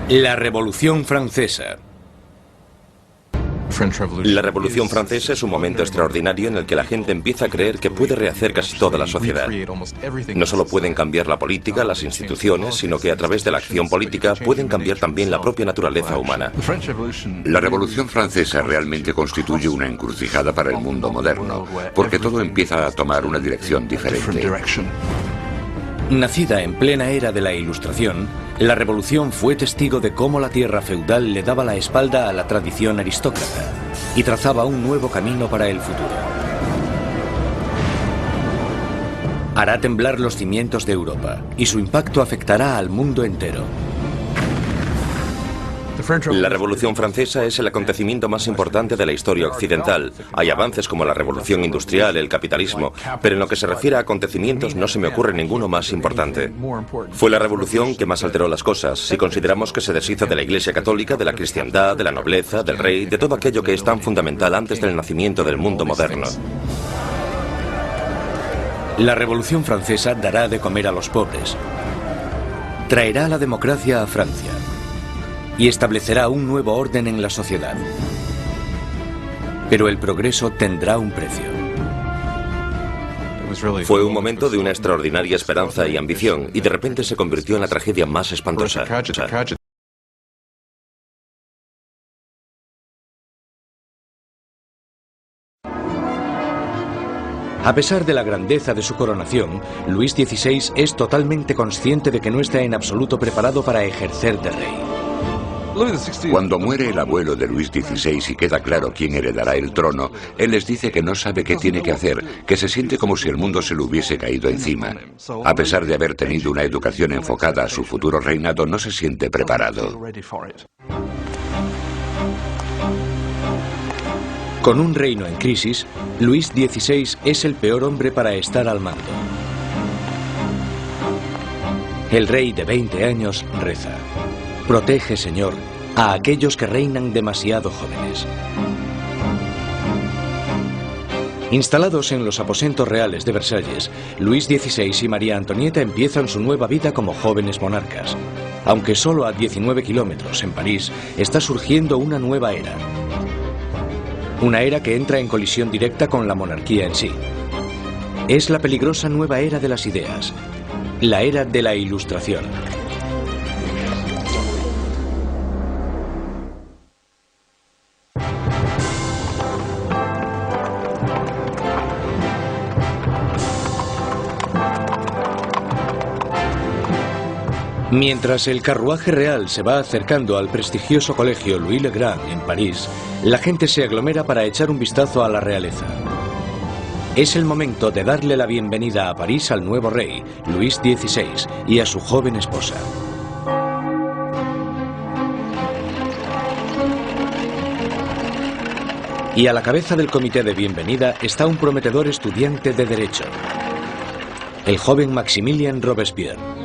La Revolución Francesa. La Revolución Francesa es un momento extraordinario en el que la gente empieza a creer que puede rehacer casi toda la sociedad. No solo pueden cambiar la política, las instituciones, sino que a través de la acción política pueden cambiar también la propia naturaleza humana. La Revolución Francesa realmente constituye una encrucijada para el mundo moderno, porque todo empieza a tomar una dirección diferente. Nacida en plena era de la Ilustración, la Revolución fue testigo de cómo la tierra feudal le daba la espalda a la tradición aristócrata y trazaba un nuevo camino para el futuro. Hará temblar los cimientos de Europa y su impacto afectará al mundo entero. La Revolución Francesa es el acontecimiento más importante de la historia occidental. Hay avances como la Revolución Industrial, el capitalismo, pero en lo que se refiere a acontecimientos no se me ocurre ninguno más importante. Fue la revolución que más alteró las cosas, si consideramos que se deshizo de la Iglesia Católica, de la cristiandad, de la nobleza, del rey, de todo aquello que es tan fundamental antes del nacimiento del mundo moderno. La Revolución Francesa dará de comer a los pobres, traerá la democracia a Francia y establecerá un nuevo orden en la sociedad. Pero el progreso tendrá un precio. Fue un momento de una extraordinaria esperanza y ambición, y de repente se convirtió en la tragedia más espantosa. A pesar de la grandeza de su coronación, Luis XVI es totalmente consciente de que no está en absoluto preparado para ejercer de rey. Cuando muere el abuelo de Luis XVI y queda claro quién heredará el trono, él les dice que no sabe qué tiene que hacer, que se siente como si el mundo se le hubiese caído encima. A pesar de haber tenido una educación enfocada a su futuro reinado, no se siente preparado. Con un reino en crisis, Luis XVI es el peor hombre para estar al mando. El rey de 20 años reza: protege, Señor, a aquellos que reinan demasiado jóvenes. Instalados en los aposentos reales de Versalles, Luis XVI y María Antonieta empiezan su nueva vida como jóvenes monarcas. Aunque solo a 19 kilómetros en París, está surgiendo una nueva era. Una era que entra en colisión directa con la monarquía en sí. Es la peligrosa nueva era de las ideas, la era de la Ilustración. Mientras el carruaje real se va acercando al prestigioso colegio Louis le Grand en París, la gente se aglomera para echar un vistazo a la realeza. Es el momento de darle la bienvenida a París al nuevo rey, Luis XVI, y a su joven esposa. Y a la cabeza del comité de bienvenida está un prometedor estudiante de Derecho, el joven Maximilien Robespierre.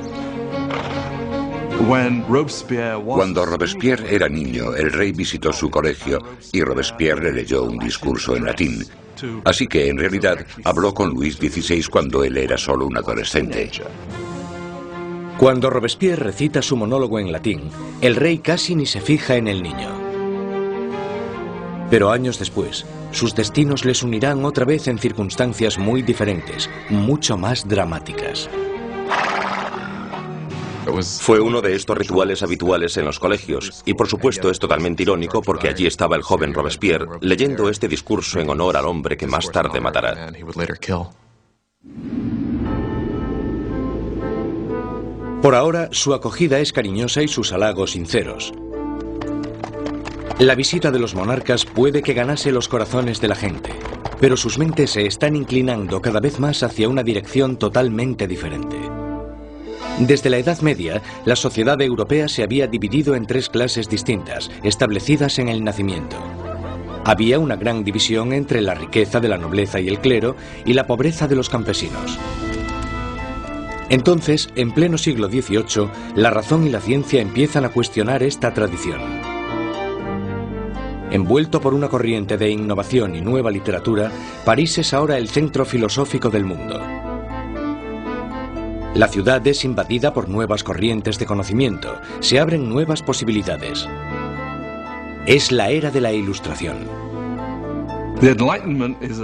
Cuando Robespierre era niño, el rey visitó su colegio y Robespierre le leyó un discurso en latín. Así que, en realidad, habló con Luis XVI cuando él era solo un adolescente. Cuando Robespierre recita su monólogo en latín, el rey casi ni se fija en el niño. Pero años después, sus destinos les unirán otra vez en circunstancias muy diferentes, mucho más dramáticas. Fue uno de estos rituales habituales en los colegios, y por supuesto es totalmente irónico porque allí estaba el joven Robespierre leyendo este discurso en honor al hombre que más tarde matará. Por ahora, su acogida es cariñosa y sus halagos sinceros. La visita de los monarcas puede que ganase los corazones de la gente, pero sus mentes se están inclinando cada vez más hacia una dirección totalmente diferente. Desde la Edad Media, la sociedad europea se había dividido en tres clases distintas, establecidas en el nacimiento. Había una gran división entre la riqueza de la nobleza y el clero y la pobreza de los campesinos. Entonces, en pleno siglo XVIII, la razón y la ciencia empiezan a cuestionar esta tradición. Envuelto por una corriente de innovación y nueva literatura, París es ahora el centro filosófico del mundo. La ciudad es invadida por nuevas corrientes de conocimiento, se abren nuevas posibilidades. Es la era de la Ilustración.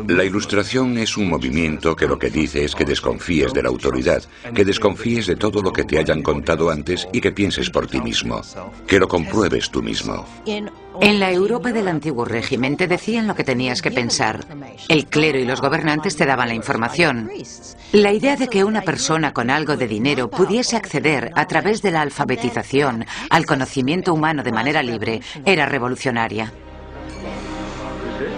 La Ilustración es un movimiento que lo que dice es que desconfíes de la autoridad, que desconfíes de todo lo que te hayan contado antes y que pienses por ti mismo, que lo compruebes tú mismo. En la Europa del antiguo régimen te decían lo que tenías que pensar. El clero y los gobernantes te daban la información. La idea de que una persona con algo de dinero pudiese acceder a través de la alfabetización al conocimiento humano de manera libre era revolucionaria.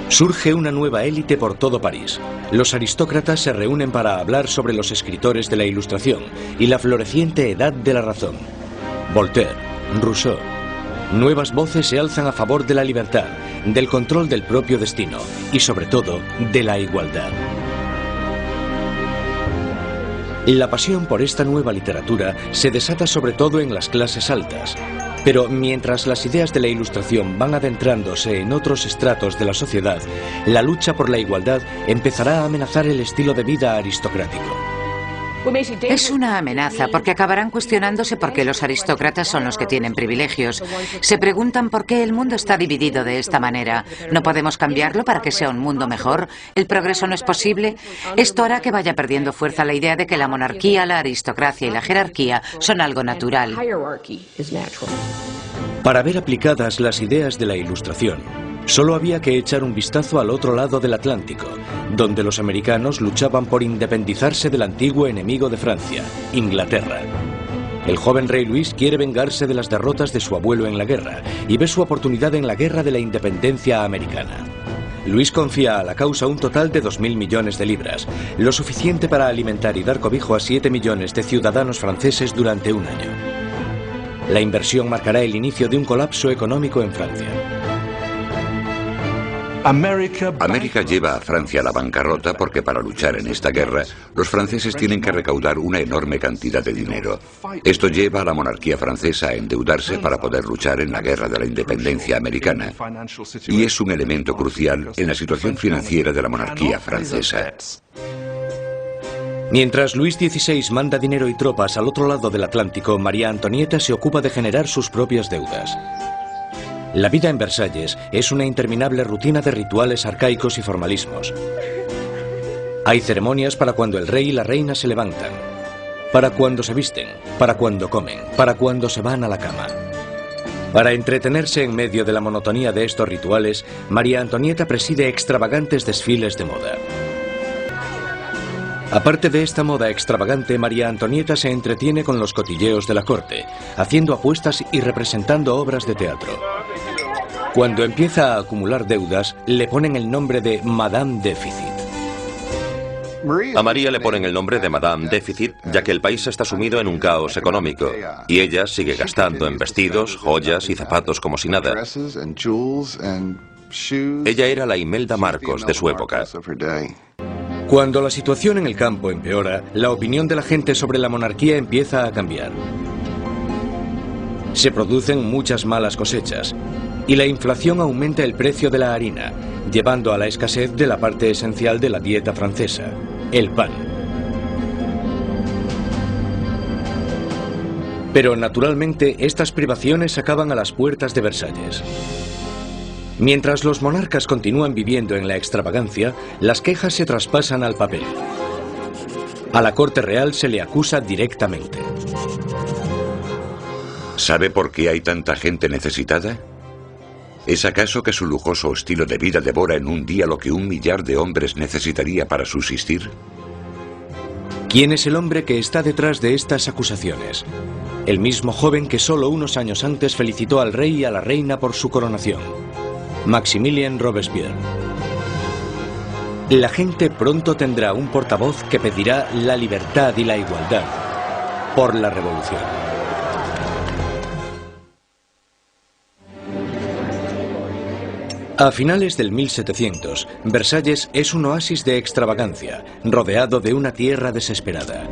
Surge una nueva élite por todo París. Los aristócratas se reúnen para hablar sobre los escritores de la Ilustración y la floreciente edad de la razón. Voltaire, Rousseau. Nuevas voces se alzan a favor de la libertad, del control del propio destino y, sobre todo, de la igualdad. La pasión por esta nueva literatura se desata sobre todo en las clases altas. Pero mientras las ideas de la Ilustración van adentrándose en otros estratos de la sociedad, la lucha por la igualdad empezará a amenazar el estilo de vida aristocrático. Es una amenaza porque acabarán cuestionándose por qué los aristócratas son los que tienen privilegios. Se preguntan por qué el mundo está dividido de esta manera. ¿No podemos cambiarlo para que sea un mundo mejor? ¿El progreso no es posible? Esto hará que vaya perdiendo fuerza la idea de que la monarquía, la aristocracia y la jerarquía son algo natural. Para ver aplicadas las ideas de la Ilustración, solo había que echar un vistazo al otro lado del Atlántico, donde los americanos luchaban por independizarse del antiguo enemigo de Francia, Inglaterra. El joven rey Luis quiere vengarse de las derrotas de su abuelo en la guerra y ve su oportunidad en la guerra de la independencia americana. Luis confía a la causa un total de 2.000 millones de libras, lo suficiente para alimentar y dar cobijo a 7 millones de ciudadanos franceses durante un año. La inversión marcará el inicio de un colapso económico en Francia. América lleva a Francia a la bancarrota porque para luchar en esta guerra, los franceses tienen que recaudar una enorme cantidad de dinero. Esto lleva a la monarquía francesa a endeudarse para poder luchar en la guerra de la independencia americana. Y es un elemento crucial en la situación financiera de la monarquía francesa. Mientras Luis XVI manda dinero y tropas al otro lado del Atlántico, María Antonieta se ocupa de generar sus propias deudas. La vida en Versalles es una interminable rutina de rituales arcaicos y formalismos. Hay ceremonias para cuando el rey y la reina se levantan, para cuando se visten, para cuando comen, para cuando se van a la cama. Para entretenerse en medio de la monotonía de estos rituales, María Antonieta preside extravagantes desfiles de moda. Aparte de esta moda extravagante, María Antonieta se entretiene con los cotilleos de la corte, haciendo apuestas y representando obras de teatro. Cuando empieza a acumular deudas, le ponen el nombre de Madame Déficit. A María le ponen el nombre de Madame Déficit, ya que el país está sumido en un caos económico, y ella sigue gastando en vestidos, joyas y zapatos como si nada. Ella era la Imelda Marcos de su época. Cuando la situación en el campo empeora, la opinión de la gente sobre la monarquía empieza a cambiar. Se producen muchas malas cosechas y la inflación aumenta el precio de la harina, llevando a la escasez de la parte esencial de la dieta francesa, el pan. Pero naturalmente estas privaciones acaban a las puertas de Versalles. Mientras los monarcas continúan viviendo en la extravagancia, las quejas se traspasan al papel. A la corte real se le acusa directamente. ¿Sabe por qué hay tanta gente necesitada? ¿Es acaso que su lujoso estilo de vida devora en un día lo que 1 millar de hombres necesitaría para subsistir? ¿Quién es el hombre que está detrás de estas acusaciones? El mismo joven que solo unos años antes felicitó al rey y a la reina por su coronación. Maximilien Robespierre. La gente pronto tendrá un portavoz que pedirá la libertad y la igualdad por la revolución. A finales del 1700, Versalles es un oasis de extravagancia, rodeado de una tierra desesperada.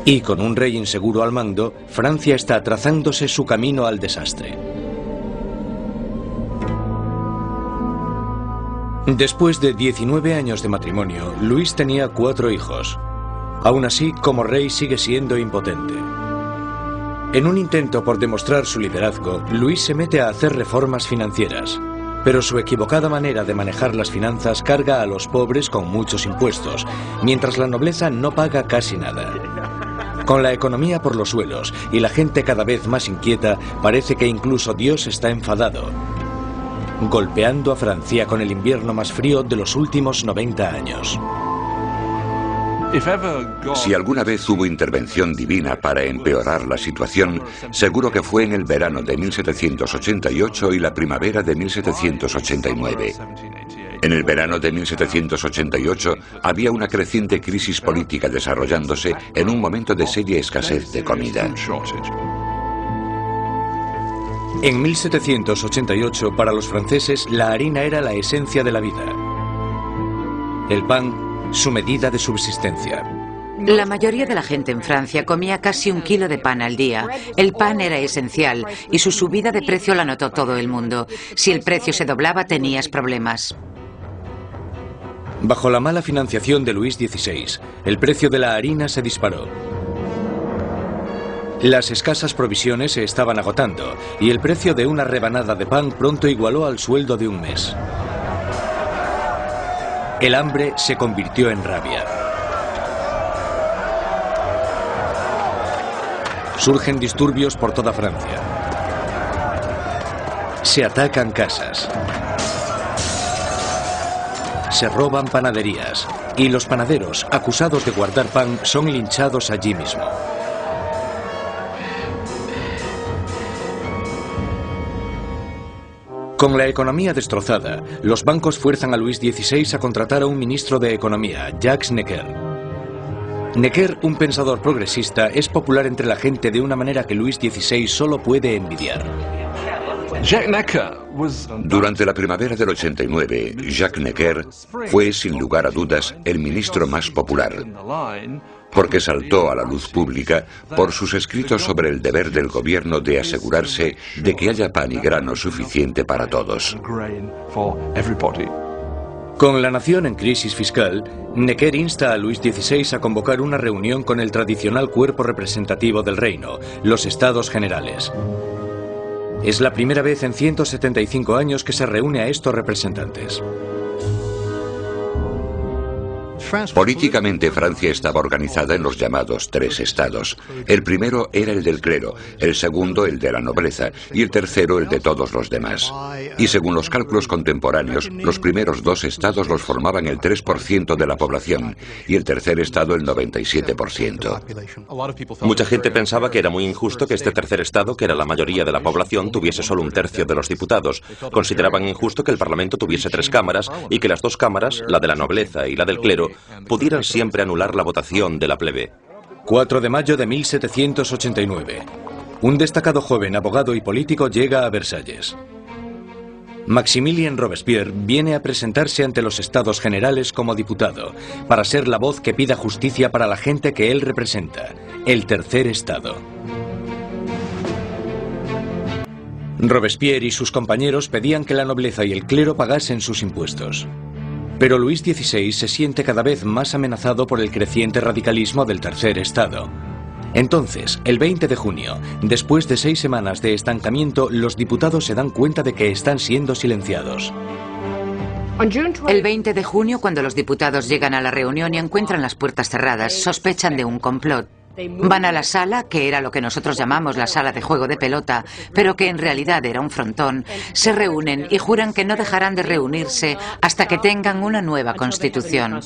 Y con un rey inseguro al mando, Francia está trazándose su camino al desastre. Después de 19 años de matrimonio, Luis tenía 4 hijos. Aún así, como rey sigue siendo impotente. En un intento por demostrar su liderazgo, Luis se mete a hacer reformas financieras. Pero su equivocada manera de manejar las finanzas carga a los pobres con muchos impuestos, mientras la nobleza no paga casi nada. Con la economía por los suelos y la gente cada vez más inquieta, parece que incluso Dios está enfadado, golpeando a Francia con el invierno más frío de los últimos 90 años. Si alguna vez hubo intervención divina para empeorar la situación, seguro que fue en el verano de 1788 y la primavera de 1789. En el verano de 1788 había una creciente crisis política desarrollándose en un momento de seria escasez de comida. En 1788, para los franceses, la harina era la esencia de la vida. El pan, su medida de subsistencia. La mayoría de la gente en Francia comía casi 1 kilo de pan al día. El pan era esencial y su subida de precio la notó todo el mundo. Si el precio se doblaba, tenías problemas. Bajo la mala financiación de Luis XVI, el precio de la harina se disparó. Las escasas provisiones se estaban agotando y el precio de una rebanada de pan pronto igualó al sueldo de un mes. El hambre se convirtió en rabia. Surgen disturbios por toda Francia. Se atacan casas. Se roban panaderías. Y los panaderos, acusados de guardar pan, son linchados allí mismo. Con la economía destrozada, los bancos fuerzan a Luis XVI a contratar a un ministro de Economía, Jacques Necker. Necker, un pensador progresista, es popular entre la gente de una manera que Luis XVI solo puede envidiar. Durante la primavera del 89, Jacques Necker fue, sin lugar a dudas, el ministro más popular, porque saltó a la luz pública por sus escritos sobre el deber del gobierno de asegurarse de que haya pan y grano suficiente para todos. Con la nación en crisis fiscal, Necker insta a Luis XVI a convocar una reunión con el tradicional cuerpo representativo del reino, los Estados Generales. Es la primera vez en 175 años que se reúne a estos representantes. Políticamente, Francia estaba organizada en los llamados 3 estados. El primero era el del clero, el segundo el de la nobleza y el tercero el de todos los demás. Y según los cálculos contemporáneos, los primeros 2 estados los formaban el 3% de la población y el tercer estado el 97%. Mucha gente pensaba que era muy injusto que este tercer estado, que era la mayoría de la población, tuviese solo 1/3 de los diputados. Consideraban injusto que el Parlamento tuviese 3 cámaras y que las 2 cámaras, la de la nobleza y la del clero, pudieran siempre anular la votación de la plebe. 4 de mayo de 1789. Un destacado joven abogado y político llega a Versalles. Maximilien Robespierre viene a presentarse ante los Estados Generales como diputado, para ser la voz que pida justicia para la gente que él representa, el tercer estado. Robespierre y sus compañeros pedían que la nobleza y el clero pagasen sus impuestos. Pero Luis XVI se siente cada vez más amenazado por el creciente radicalismo del tercer estado. Entonces, el 20 de junio, después de 6 semanas de estancamiento, los diputados se dan cuenta de que están siendo silenciados. El 20 de junio, cuando los diputados llegan a la reunión y encuentran las puertas cerradas, sospechan de un complot. Van a la sala, que era lo que nosotros llamamos la sala de juego de pelota, pero que en realidad era un frontón, se reúnen y juran que no dejarán de reunirse hasta que tengan una nueva constitución.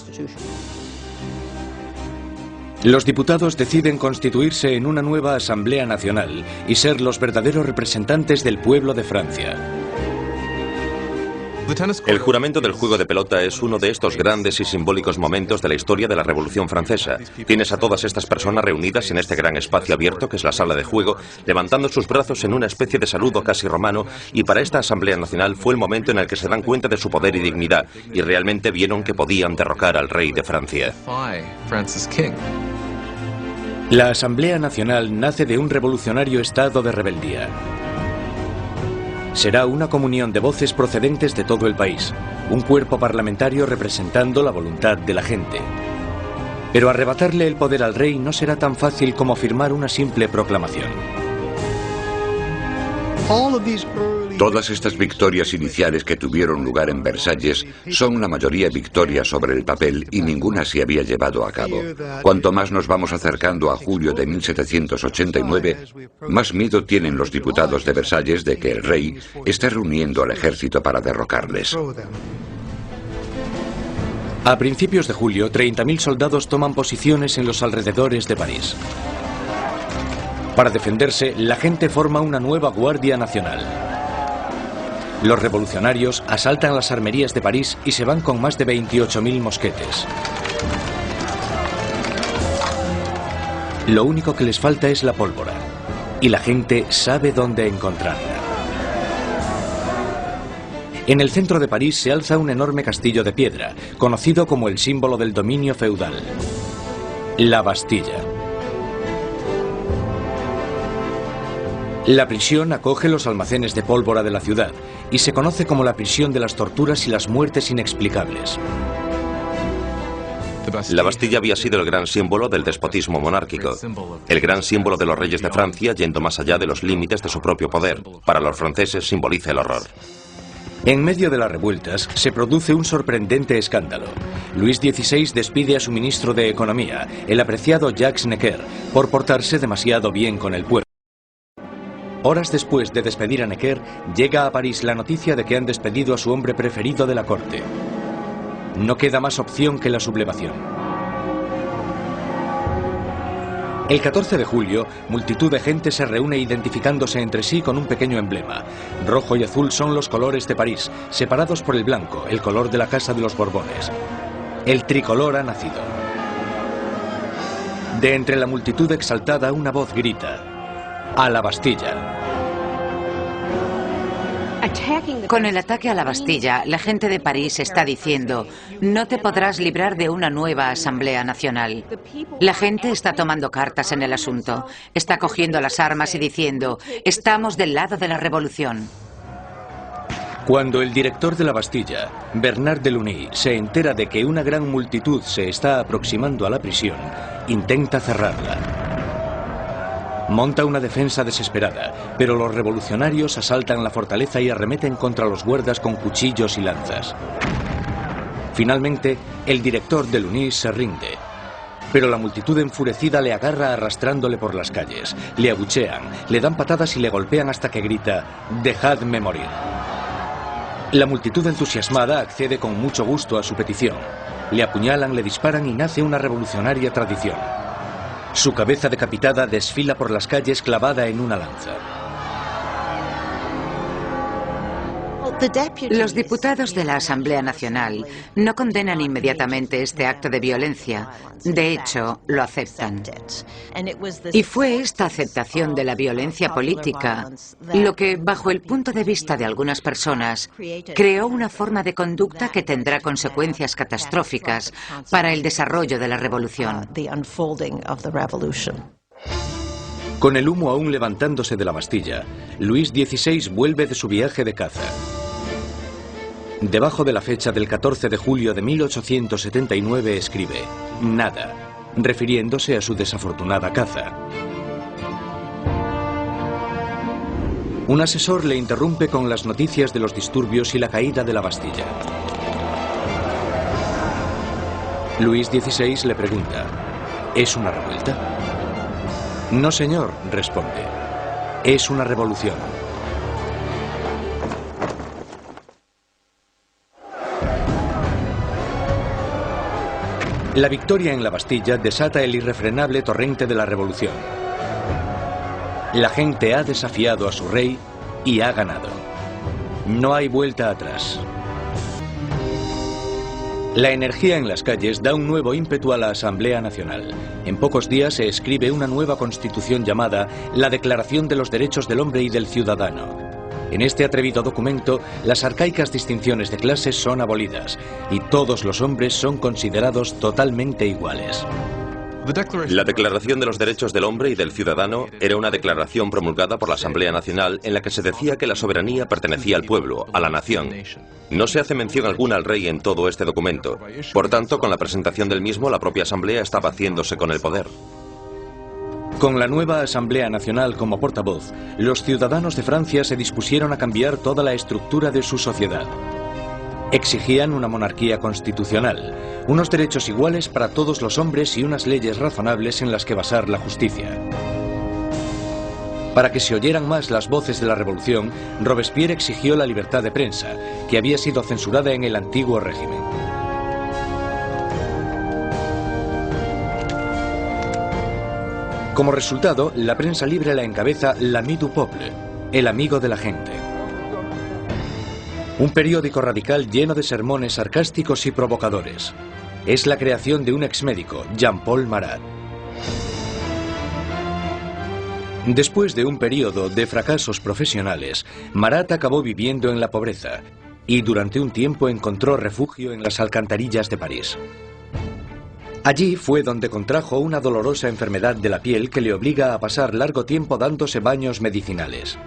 Los diputados deciden constituirse en una nueva Asamblea Nacional y ser los verdaderos representantes del pueblo de Francia. El juramento del juego de pelota es uno de estos grandes y simbólicos momentos de la historia de la Revolución Francesa. Tienes a todas estas personas reunidas en este gran espacio abierto que es la sala de juego, levantando sus brazos en una especie de saludo casi romano, y para esta Asamblea Nacional fue el momento en el que se dan cuenta de su poder y dignidad, y realmente vieron que podían derrocar al rey de Francia. La Asamblea Nacional nace de un revolucionario estado de rebeldía. Será una comunión de voces procedentes de todo el país, un cuerpo parlamentario representando la voluntad de la gente. Pero arrebatarle el poder al rey no será tan fácil como firmar una simple proclamación. Todas estas victorias iniciales que tuvieron lugar en Versalles son la mayoría victorias sobre el papel y ninguna se había llevado a cabo. Cuanto más nos vamos acercando a julio de 1789, más miedo tienen los diputados de Versalles de que el rey esté reuniendo al ejército para derrocarles. A principios de julio, 30.000 soldados toman posiciones en los alrededores de París. Para defenderse, la gente forma una nueva Guardia Nacional. Los revolucionarios asaltan las armerías de París y se van con más de 28.000 mosquetes. Lo único que les falta es la pólvora, y la gente sabe dónde encontrarla. En el centro de París se alza un enorme castillo de piedra, conocido como el símbolo del dominio feudal, la Bastilla. La prisión acoge los almacenes de pólvora de la ciudad y se conoce como la prisión de las torturas y las muertes inexplicables. La Bastilla había sido el gran símbolo del despotismo monárquico, el gran símbolo de los reyes de Francia yendo más allá de los límites de su propio poder. Para los franceses simboliza el horror. En medio de las revueltas se produce un sorprendente escándalo. Luis XVI despide a su ministro de Economía, el apreciado Jacques Necker, por portarse demasiado bien con el pueblo. Horas después de despedir a Necker, llega a París la noticia de que han despedido a su hombre preferido de la corte. No queda más opción que la sublevación. El 14 de julio, multitud de gente se reúne identificándose entre sí con un pequeño emblema. Rojo y azul son los colores de París, separados por el blanco, el color de la Casa de los Borbones. El tricolor ha nacido. De entre la multitud exaltada, una voz grita: ¡a la Bastilla! Con el ataque a la Bastilla, la gente de París está diciendo: no te podrás librar de una nueva Asamblea Nacional. La gente está tomando cartas en el asunto, está cogiendo las armas y diciendo: estamos del lado de la revolución. Cuando el director de la Bastilla, Bernard Delaunay, se entera de que una gran multitud se está aproximando a la prisión, intenta cerrarla. Monta una defensa desesperada, pero los revolucionarios asaltan la fortaleza y arremeten contra los guardas con cuchillos y lanzas. Finalmente, el director Delaunay se rinde, pero la multitud enfurecida le agarra arrastrándole por las calles, le abuchean, le dan patadas y le golpean hasta que grita: «¡Dejadme morir!». La multitud entusiasmada accede con mucho gusto a su petición. Le apuñalan, le disparan y nace una revolucionaria tradición. Su cabeza decapitada desfila por las calles clavada en una lanza. Los diputados de la Asamblea Nacional no condenan inmediatamente este acto de violencia. De hecho, lo aceptan. Y fue esta aceptación de la violencia política lo que, bajo el punto de vista de algunas personas, creó una forma de conducta que tendrá consecuencias catastróficas para el desarrollo de la revolución. Con el humo aún levantándose de la Bastilla, Luis XVI vuelve de su viaje de caza. Debajo de la fecha del 14 de julio de 1879 escribe: «Nada», refiriéndose a su desafortunada caza. Un asesor le interrumpe con las noticias de los disturbios y la caída de la Bastilla. Luis XVI le pregunta: ¿es una revuelta? «No, señor», responde. «Es una revolución». La victoria en la Bastilla desata el irrefrenable torrente de la revolución. La gente ha desafiado a su rey y ha ganado. No hay vuelta atrás. La energía en las calles da un nuevo ímpetu a la Asamblea Nacional. En pocos días se escribe una nueva constitución llamada la Declaración de los Derechos del Hombre y del Ciudadano. En este atrevido documento, las arcaicas distinciones de clases son abolidas y todos los hombres son considerados totalmente iguales. La Declaración de los Derechos del Hombre y del Ciudadano era una declaración promulgada por la Asamblea Nacional en la que se decía que la soberanía pertenecía al pueblo, a la nación. No se hace mención alguna al rey en todo este documento. Por tanto, con la presentación del mismo, la propia Asamblea estaba haciéndose con el poder. Con la nueva Asamblea Nacional como portavoz, los ciudadanos de Francia se dispusieron a cambiar toda la estructura de su sociedad. Exigían una monarquía constitucional, unos derechos iguales para todos los hombres y unas leyes razonables en las que basar la justicia. Para que se oyeran más las voces de la revolución, Robespierre exigió la libertad de prensa, que había sido censurada en el antiguo régimen. Como resultado, la prensa libre la encabeza l'ami du peuple, el amigo de la gente. Un periódico radical lleno de sermones sarcásticos y provocadores. Es la creación de un exmédico, Jean-Paul Marat. Después de un periodo de fracasos profesionales, Marat acabó viviendo en la pobreza y durante un tiempo encontró refugio en las alcantarillas de París. Allí fue donde contrajo una dolorosa enfermedad de la piel que le obliga a pasar largo tiempo dándose baños medicinales.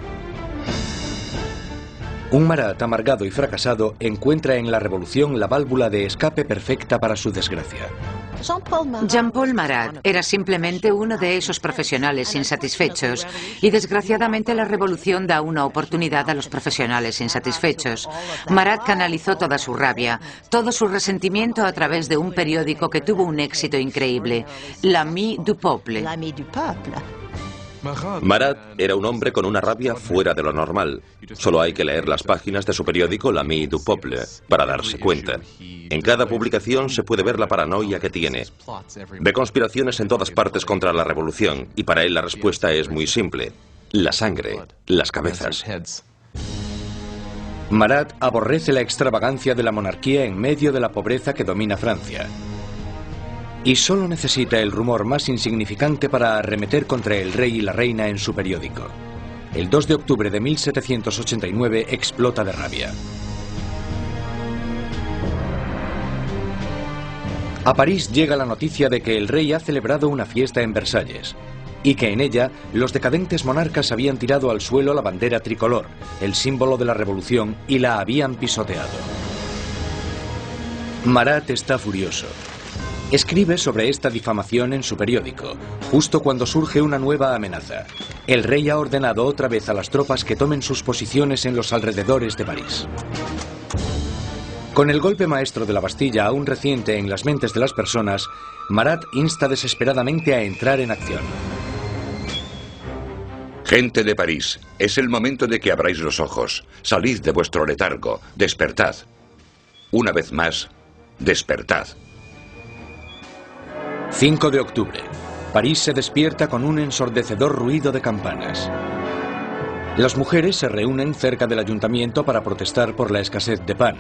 Un Marat amargado y fracasado encuentra en la revolución la válvula de escape perfecta para su desgracia. Jean-Paul Marat era simplemente uno de esos profesionales insatisfechos y desgraciadamente la revolución da una oportunidad a los profesionales insatisfechos. Marat canalizó toda su rabia, todo su resentimiento a través de un periódico que tuvo un éxito increíble, l'ami du peuple. Marat era un hombre con una rabia fuera de lo normal. Solo hay que leer las páginas de su periódico l'ami du peuple para darse cuenta. En cada publicación se puede ver la paranoia que tiene. Ve conspiraciones en todas partes contra la revolución y para él la respuesta es muy simple. La sangre, las cabezas. Marat aborrece la extravagancia de la monarquía en medio de la pobreza que domina Francia. Y solo necesita el rumor más insignificante para arremeter contra el rey y la reina en su periódico. El 2 de octubre de 1789 explota de rabia. A París llega la noticia de que el rey ha celebrado una fiesta en Versalles y que en ella los decadentes monarcas habían tirado al suelo la bandera tricolor, el símbolo de la revolución, y la habían pisoteado. Marat está furioso. Escribe sobre esta difamación en su periódico, justo cuando surge una nueva amenaza. El rey ha ordenado otra vez a las tropas que tomen sus posiciones en los alrededores de París. Con el golpe maestro de la Bastilla aún reciente en las mentes de las personas, Marat insta desesperadamente a entrar en acción. Gente de París, es el momento de que abráis los ojos. Salid de vuestro letargo, despertad. Una vez más, despertad. 5 de octubre. París se despierta con un ensordecedor ruido de campanas. Las mujeres se reúnen cerca del ayuntamiento para protestar por la escasez de pan.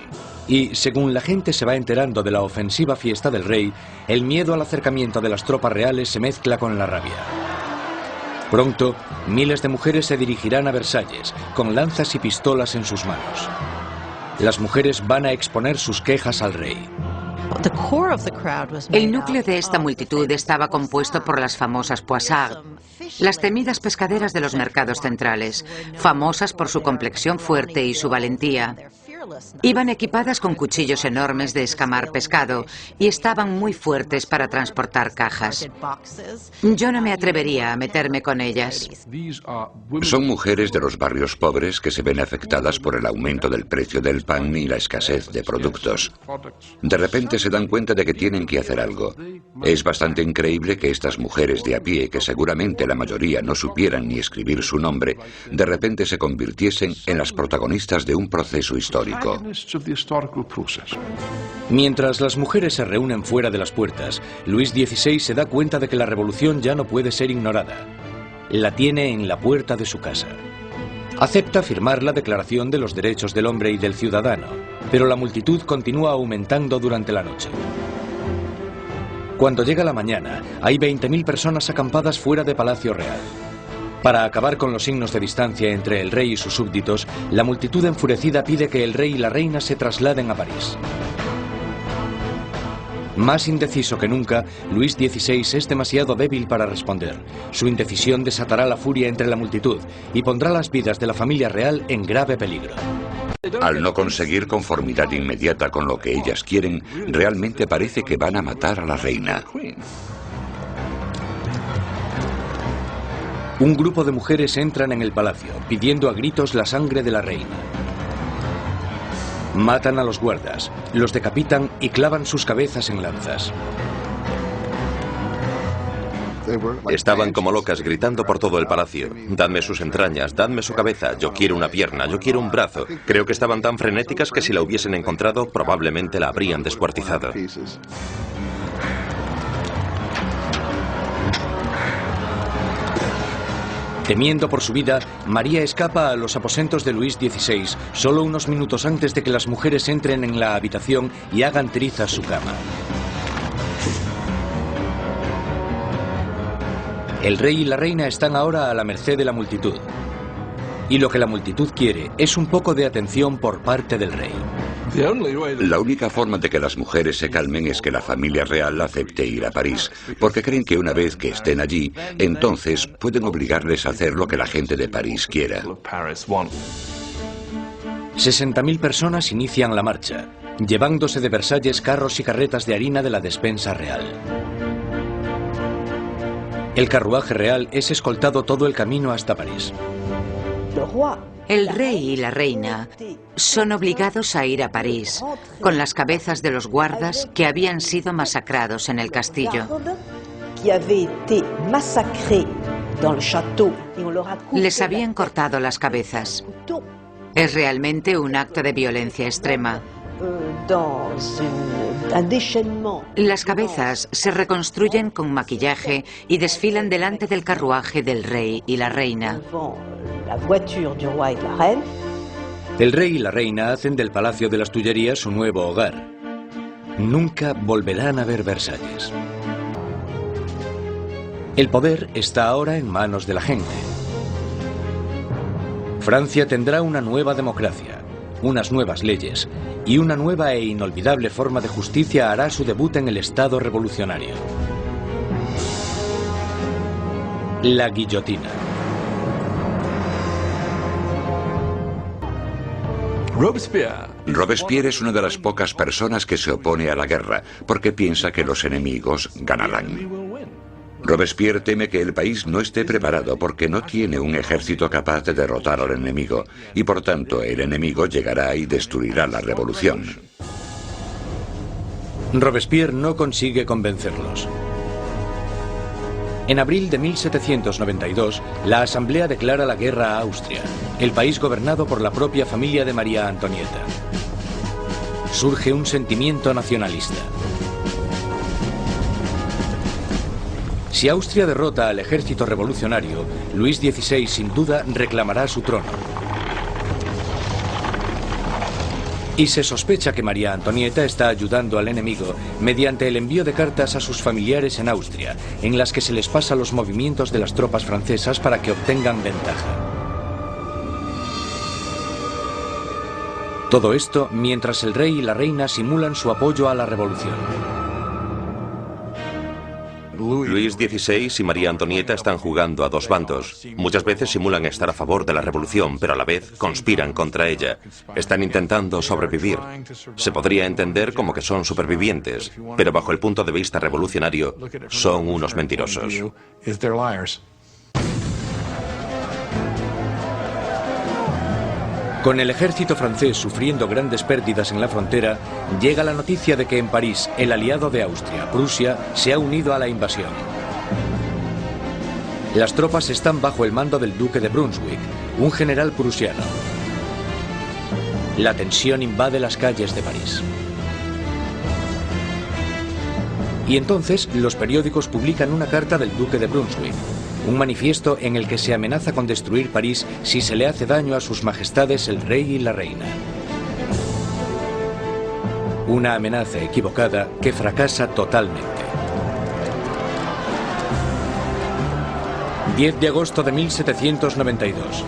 Y, según la gente se va enterando de la ofensiva fiesta del rey, el miedo al acercamiento de las tropas reales se mezcla con la rabia. Pronto, miles de mujeres se dirigirán a Versalles, con lanzas y pistolas en sus manos. Las mujeres van a exponer sus quejas al rey. El núcleo de esta multitud estaba compuesto por las famosas poissardes, las temidas pescaderas de los mercados centrales, famosas por su complexión fuerte y su valentía. Iban equipadas con cuchillos enormes de escamar pescado y estaban muy fuertes para transportar cajas. Yo no me atrevería a meterme con ellas. Son mujeres de los barrios pobres que se ven afectadas por el aumento del precio del pan y la escasez de productos. De repente se dan cuenta de que tienen que hacer algo. Es bastante increíble que estas mujeres de a pie, que seguramente la mayoría no supieran ni escribir su nombre, de repente se convirtiesen en las protagonistas de un proceso histórico. Mientras las mujeres se reúnen fuera de las puertas, Luis XVI se da cuenta de que la revolución ya no puede ser ignorada. La tiene en la puerta de su casa. Acepta firmar la Declaración de los Derechos del Hombre y del Ciudadano, pero la multitud continúa aumentando durante la noche. Cuando llega la mañana, hay 20.000 personas acampadas fuera de Palacio Real. Para acabar con los signos de distancia entre el rey y sus súbditos, la multitud enfurecida pide que el rey y la reina se trasladen a París. Más indeciso que nunca, Luis XVI es demasiado débil para responder. Su indecisión desatará la furia entre la multitud y pondrá las vidas de la familia real en grave peligro. Al no conseguir conformidad inmediata con lo que ellas quieren, realmente parece que van a matar a la reina. Un grupo de mujeres entran en el palacio, pidiendo a gritos la sangre de la reina. Matan a los guardas, los decapitan y clavan sus cabezas en lanzas. Estaban como locas gritando por todo el palacio. Dadme sus entrañas, dadme su cabeza, yo quiero una pierna, yo quiero un brazo. Creo que estaban tan frenéticas que si la hubiesen encontrado probablemente la habrían descuartizado. Temiendo por su vida, María escapa a los aposentos de Luis XVI solo unos minutos antes de que las mujeres entren en la habitación y hagan trizas su cama. El rey y la reina están ahora a la merced de la multitud. Y lo que la multitud quiere es un poco de atención por parte del rey. La única forma de que las mujeres se calmen es que la familia real acepte ir a París, porque creen que una vez que estén allí, entonces pueden obligarles a hacer lo que la gente de París quiera. 60.000 personas inician la marcha, llevándose de Versalles carros y carretas de harina de la despensa real. El carruaje real es escoltado todo el camino hasta París. El rey y la reina son obligados a ir a París con las cabezas de los guardas que habían sido masacrados en el castillo. Les habían cortado las cabezas. Es realmente un acto de violencia extrema. Las cabezas se reconstruyen con maquillaje y desfilan delante del carruaje del rey y la reina. El rey y la reina hacen del Palacio de las Tullerías su nuevo hogar. Nunca volverán a ver Versalles. El poder está ahora en manos de la gente. Francia tendrá una nueva democracia, unas nuevas leyes y una nueva e inolvidable forma de justicia hará su debut en el Estado revolucionario. La guillotina. Robespierre es una de las pocas personas que se opone a la guerra, porque piensa que los enemigos ganarán. Robespierre teme que el país no esté preparado porque no tiene un ejército capaz de derrotar al enemigo, y por tanto el enemigo llegará y destruirá la revolución. Robespierre no consigue convencerlos. En abril de 1792, la Asamblea declara la guerra a Austria, el país gobernado por la propia familia de María Antonieta. Surge un sentimiento nacionalista. Si Austria derrota al ejército revolucionario, Luis XVI sin duda reclamará su trono. Y se sospecha que María Antonieta está ayudando al enemigo mediante el envío de cartas a sus familiares en Austria, en las que se les pasa los movimientos de las tropas francesas para que obtengan ventaja. Todo esto mientras el rey y la reina simulan su apoyo a la revolución. Luis XVI y María Antonieta están jugando a dos bandos. Muchas veces simulan estar a favor de la revolución, pero a la vez conspiran contra ella. Están intentando sobrevivir. Se podría entender como que son supervivientes, pero bajo el punto de vista revolucionario, son unos mentirosos. Con el ejército francés sufriendo grandes pérdidas en la frontera, llega la noticia de que en París el aliado de Austria, Prusia, se ha unido a la invasión. Las tropas están bajo el mando del duque de Brunswick, un general prusiano. La tensión invade las calles de París. Y entonces los periódicos publican una carta del duque de Brunswick, un manifiesto en el que se amenaza con destruir París si se le hace daño a sus majestades el rey y la reina. Una amenaza equivocada que fracasa totalmente. 10 de agosto de 1792.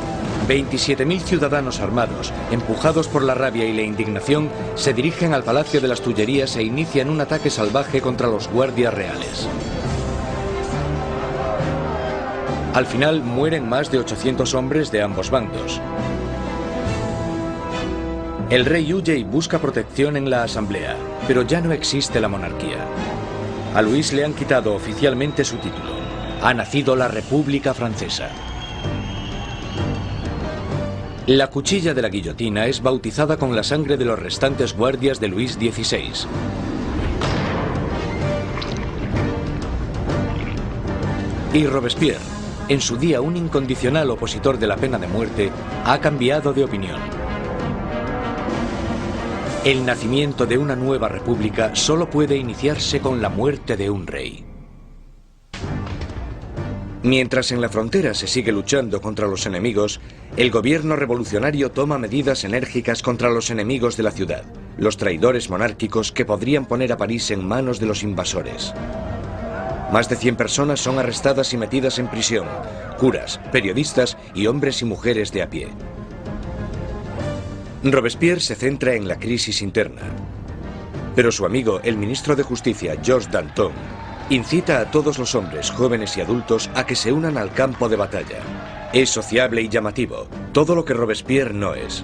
27.000 ciudadanos armados, empujados por la rabia y la indignación, se dirigen al Palacio de las Tullerías e inician un ataque salvaje contra los guardias reales. Al final mueren más de 800 hombres de ambos bandos. El rey huye y busca protección en la asamblea, pero ya no existe la monarquía. A Luis le han quitado oficialmente su título. Ha nacido la República Francesa. La cuchilla de la guillotina es bautizada con la sangre de los restantes guardias de Luis XVI. Y Robespierre, en su día un incondicional opositor de la pena de muerte, ha cambiado de opinión. El nacimiento de una nueva república solo puede iniciarse con la muerte de un rey. Mientras en la frontera se sigue luchando contra los enemigos, el gobierno revolucionario toma medidas enérgicas contra los enemigos de la ciudad, los traidores monárquicos que podrían poner a París en manos de los invasores. Más de 100 personas son arrestadas y metidas en prisión, curas, periodistas y hombres y mujeres de a pie. Robespierre se centra en la crisis interna, pero su amigo, el ministro de Justicia, Georges Danton, incita a todos los hombres, jóvenes y adultos a que se unan al campo de batalla. Es sociable y llamativo, todo lo que Robespierre no es.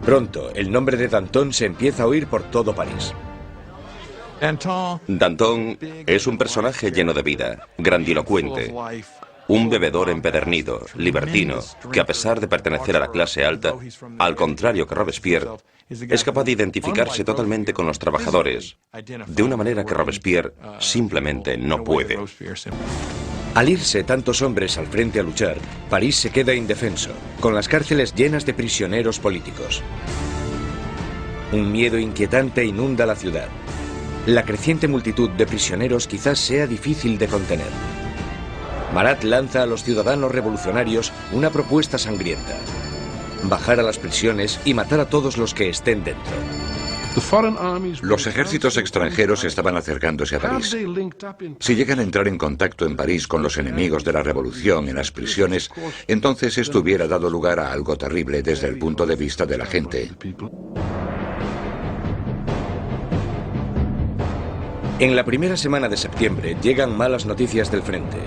Pronto, el nombre de Danton se empieza a oír por todo París. Danton es un personaje lleno de vida, grandilocuente. Un bebedor empedernido, libertino, que a pesar de pertenecer a la clase alta, al contrario que Robespierre, es capaz de identificarse totalmente con los trabajadores, de una manera que Robespierre simplemente no puede. Al irse tantos hombres al frente a luchar, París se queda indefenso, con las cárceles llenas de prisioneros políticos. Un miedo inquietante inunda la ciudad. La creciente multitud de prisioneros quizás sea difícil de contener. Marat lanza a los ciudadanos revolucionarios una propuesta sangrienta: bajar a las prisiones y matar a todos los que estén dentro. Los ejércitos extranjeros estaban acercándose a París. Si llegan a entrar en contacto en París con los enemigos de la revolución en las prisiones, entonces esto hubiera dado lugar a algo terrible desde el punto de vista de la gente. En la primera semana de septiembre llegan malas noticias del frente.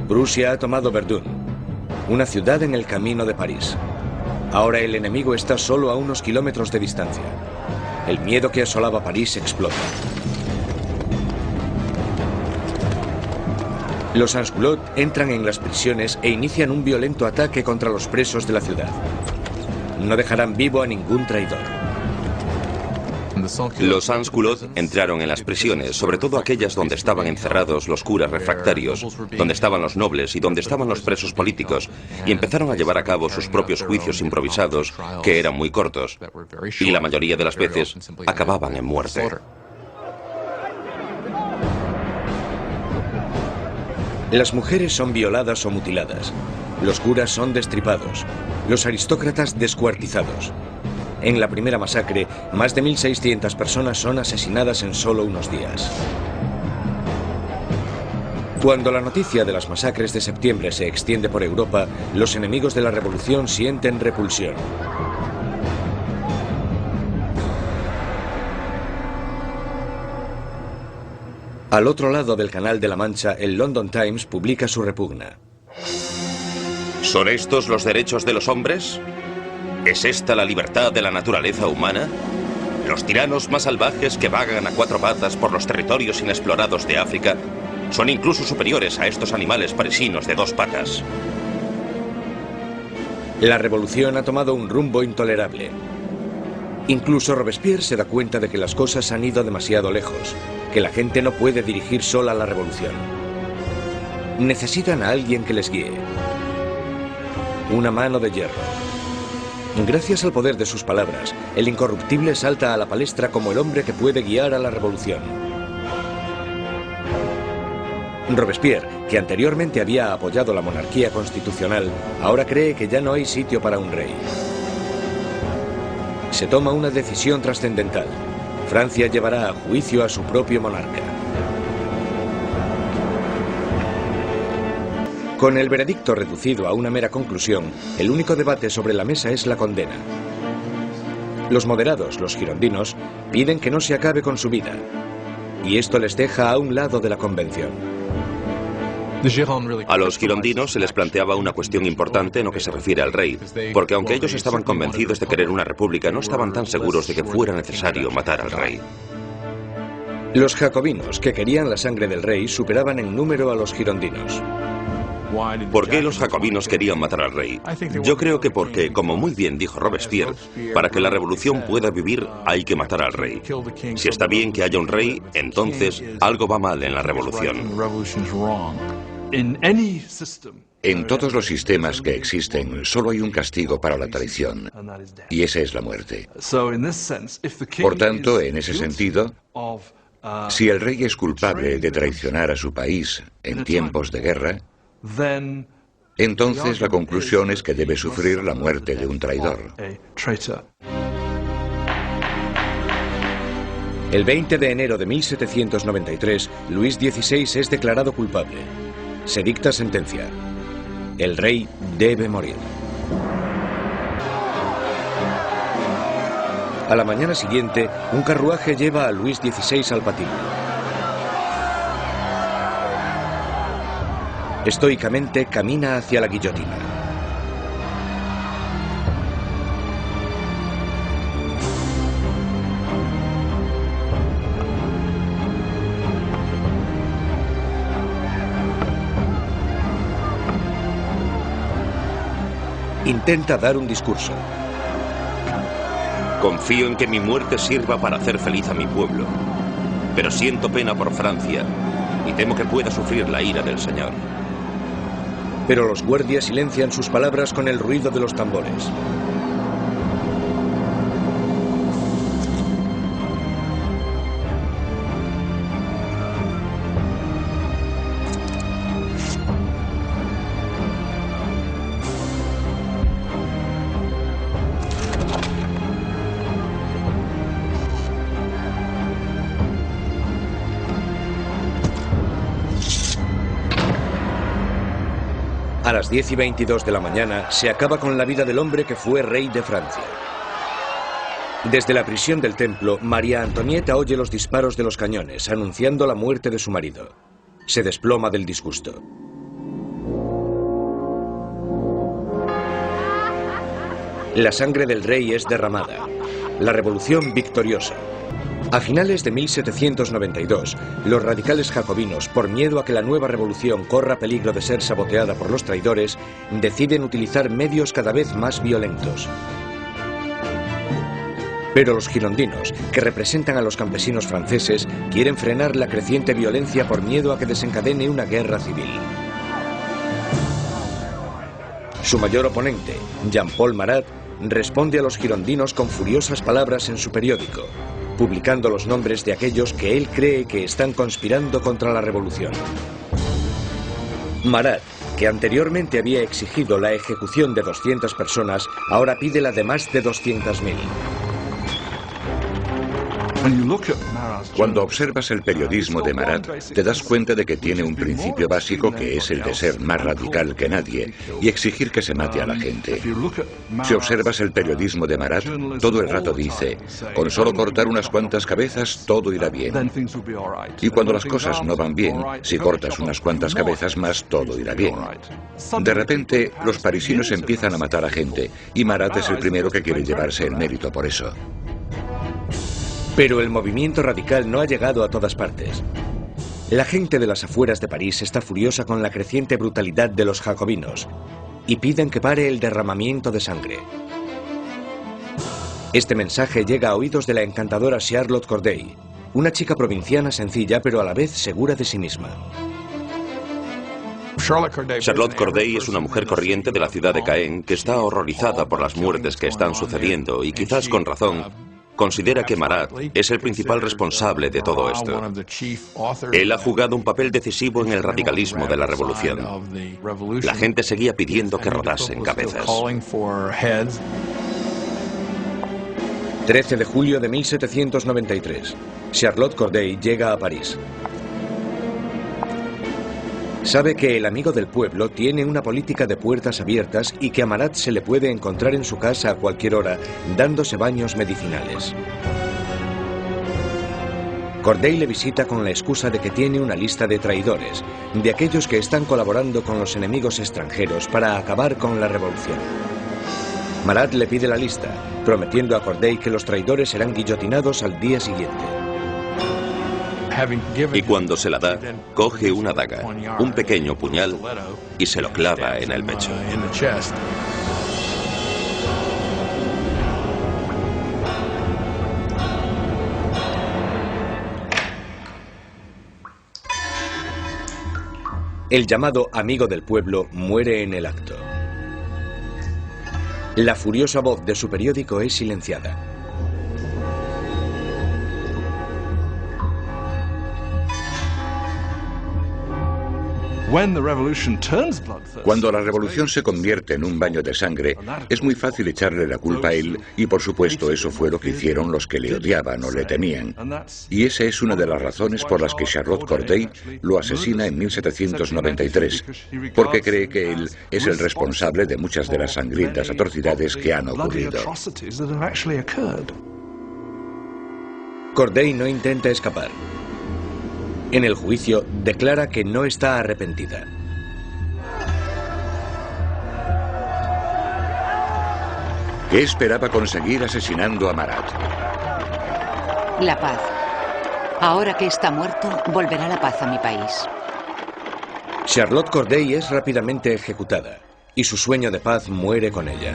Prusia ha tomado Verdun, una ciudad en el camino de París. Ahora el enemigo está solo a unos kilómetros de distancia. El miedo que asolaba París explota. Los Sansculottes entran en las prisiones e inician un violento ataque contra los presos de la ciudad. No dejarán vivo a ningún traidor. Los Sansculottes entraron en las prisiones, sobre todo aquellas donde estaban encerrados los curas refractarios, donde estaban los nobles y donde estaban los presos políticos, y empezaron a llevar a cabo sus propios juicios improvisados, que eran muy cortos, y la mayoría de las veces acababan en muerte. Las mujeres son violadas o mutiladas, los curas son destripados, los aristócratas descuartizados. En la primera masacre, más de 1.600 personas son asesinadas en solo unos días. Cuando la noticia de las masacres de septiembre se extiende por Europa, los enemigos de la revolución sienten repulsión. Al otro lado del Canal de la Mancha, el London Times publica su repugna. ¿Son estos los derechos de los hombres? ¿Es esta la libertad de la naturaleza humana? Los tiranos más salvajes que vagan a cuatro patas por los territorios inexplorados de África son incluso superiores a estos animales parisinos de dos patas. La revolución ha tomado un rumbo intolerable. Incluso Robespierre se da cuenta de que las cosas han ido demasiado lejos, que la gente no puede dirigir sola la revolución. Necesitan a alguien que les guíe. Una mano de hierro. Gracias al poder de sus palabras, el incorruptible salta a la palestra como el hombre que puede guiar a la revolución. Robespierre, que anteriormente había apoyado la monarquía constitucional, ahora cree que ya no hay sitio para un rey. Se toma una decisión trascendental. Francia llevará a juicio a su propio monarca. Con el veredicto reducido a una mera conclusión, el único debate sobre la mesa es la condena. Los moderados, los girondinos, piden que no se acabe con su vida. Y esto les deja a un lado de la convención. A los girondinos se les planteaba una cuestión importante en lo que se refiere al rey, porque aunque ellos estaban convencidos de querer una república, no estaban tan seguros de que fuera necesario matar al rey. Los jacobinos, que querían la sangre del rey, superaban en número a los girondinos. ¿Por qué los jacobinos querían matar al rey? Yo creo que porque, como muy bien dijo Robespierre, para que la revolución pueda vivir hay que matar al rey. Si está bien que haya un rey, entonces algo va mal en la revolución. En todos los sistemas que existen, solo hay un castigo para la traición, y esa es la muerte. Por tanto, en ese sentido, si el rey es culpable de traicionar a su país en tiempos de guerra, entonces la conclusión es que debe sufrir la muerte de un traidor. El 20 de enero de 1793, Luis XVI es declarado culpable. Se dicta sentencia. El rey debe morir. A la mañana siguiente, un carruaje lleva a Luis XVI al patíbulo. Estoicamente camina hacia la guillotina. Intenta dar un discurso. Confío en que mi muerte sirva para hacer feliz a mi pueblo, pero siento pena por Francia y temo que pueda sufrir la ira del Señor. Pero los guardias silencian sus palabras con el ruido de los tambores. A las 10:22 de la mañana se acaba con la vida del hombre que fue rey de Francia. Desde la prisión del templo, María Antonieta oye los disparos de los cañones, anunciando la muerte de su marido. Se desploma del disgusto. La sangre del rey es derramada. La revolución victoriosa. A finales de 1792, los radicales jacobinos, por miedo a que la nueva revolución corra peligro de ser saboteada por los traidores, deciden utilizar medios cada vez más violentos. Pero los girondinos, que representan a los campesinos franceses, quieren frenar la creciente violencia por miedo a que desencadene una guerra civil. Su mayor oponente, Jean-Paul Marat, responde a los girondinos con furiosas palabras en su periódico, publicando los nombres de aquellos que él cree que están conspirando contra la revolución. Marat, que anteriormente había exigido la ejecución de 200 personas, ahora pide la de más de 200.000. Cuando observas el periodismo de Marat, te das cuenta de que tiene un principio básico que es el de ser más radical que nadie y exigir que se mate a la gente. Si observas el periodismo de Marat, todo el rato dice, con solo cortar unas cuantas cabezas todo irá bien. Y cuando las cosas no van bien, si cortas unas cuantas cabezas más, todo irá bien. De repente, los parisinos empiezan a matar a gente y Marat es el primero que quiere llevarse el mérito por eso. Pero el movimiento radical no ha llegado a todas partes. La gente de las afueras de París está furiosa con la creciente brutalidad de los jacobinos y piden que pare el derramamiento de sangre. Este mensaje llega a oídos de la encantadora Charlotte Corday, una chica provinciana sencilla pero a la vez segura de sí misma. Charlotte Corday es una mujer corriente de la ciudad de Caen que está horrorizada por las muertes que están sucediendo y quizás con razón considera que Marat es el principal responsable de todo esto. Él ha jugado un papel decisivo en el radicalismo de la revolución. La gente seguía pidiendo que rodasen cabezas. 13 de julio de 1793. Charlotte Corday llega a París. Sabe que el amigo del pueblo tiene una política de puertas abiertas y que a Marat se le puede encontrar en su casa a cualquier hora, dándose baños medicinales. Corday le visita con la excusa de que tiene una lista de traidores, de aquellos que están colaborando con los enemigos extranjeros para acabar con la revolución. Marat le pide la lista, prometiendo a Corday que los traidores serán guillotinados al día siguiente. Y cuando se la da, coge una daga, un pequeño puñal, y se lo clava en el pecho. El llamado amigo del pueblo muere en el acto. La furiosa voz de su periódico es silenciada. Cuando la revolución se convierte en un baño de sangre, es muy fácil echarle la culpa a él, y por supuesto eso fue lo que hicieron los que le odiaban o le temían. Y esa es una de las razones por las que Charlotte Corday lo asesina en 1793, porque cree que él es el responsable de muchas de las sangrientas atrocidades que han ocurrido. Corday no intenta escapar. En el juicio, declara que no está arrepentida. ¿Qué esperaba conseguir asesinando a Marat? La paz. Ahora que está muerto, volverá la paz a mi país. Charlotte Corday es rápidamente ejecutada, y su sueño de paz muere con ella.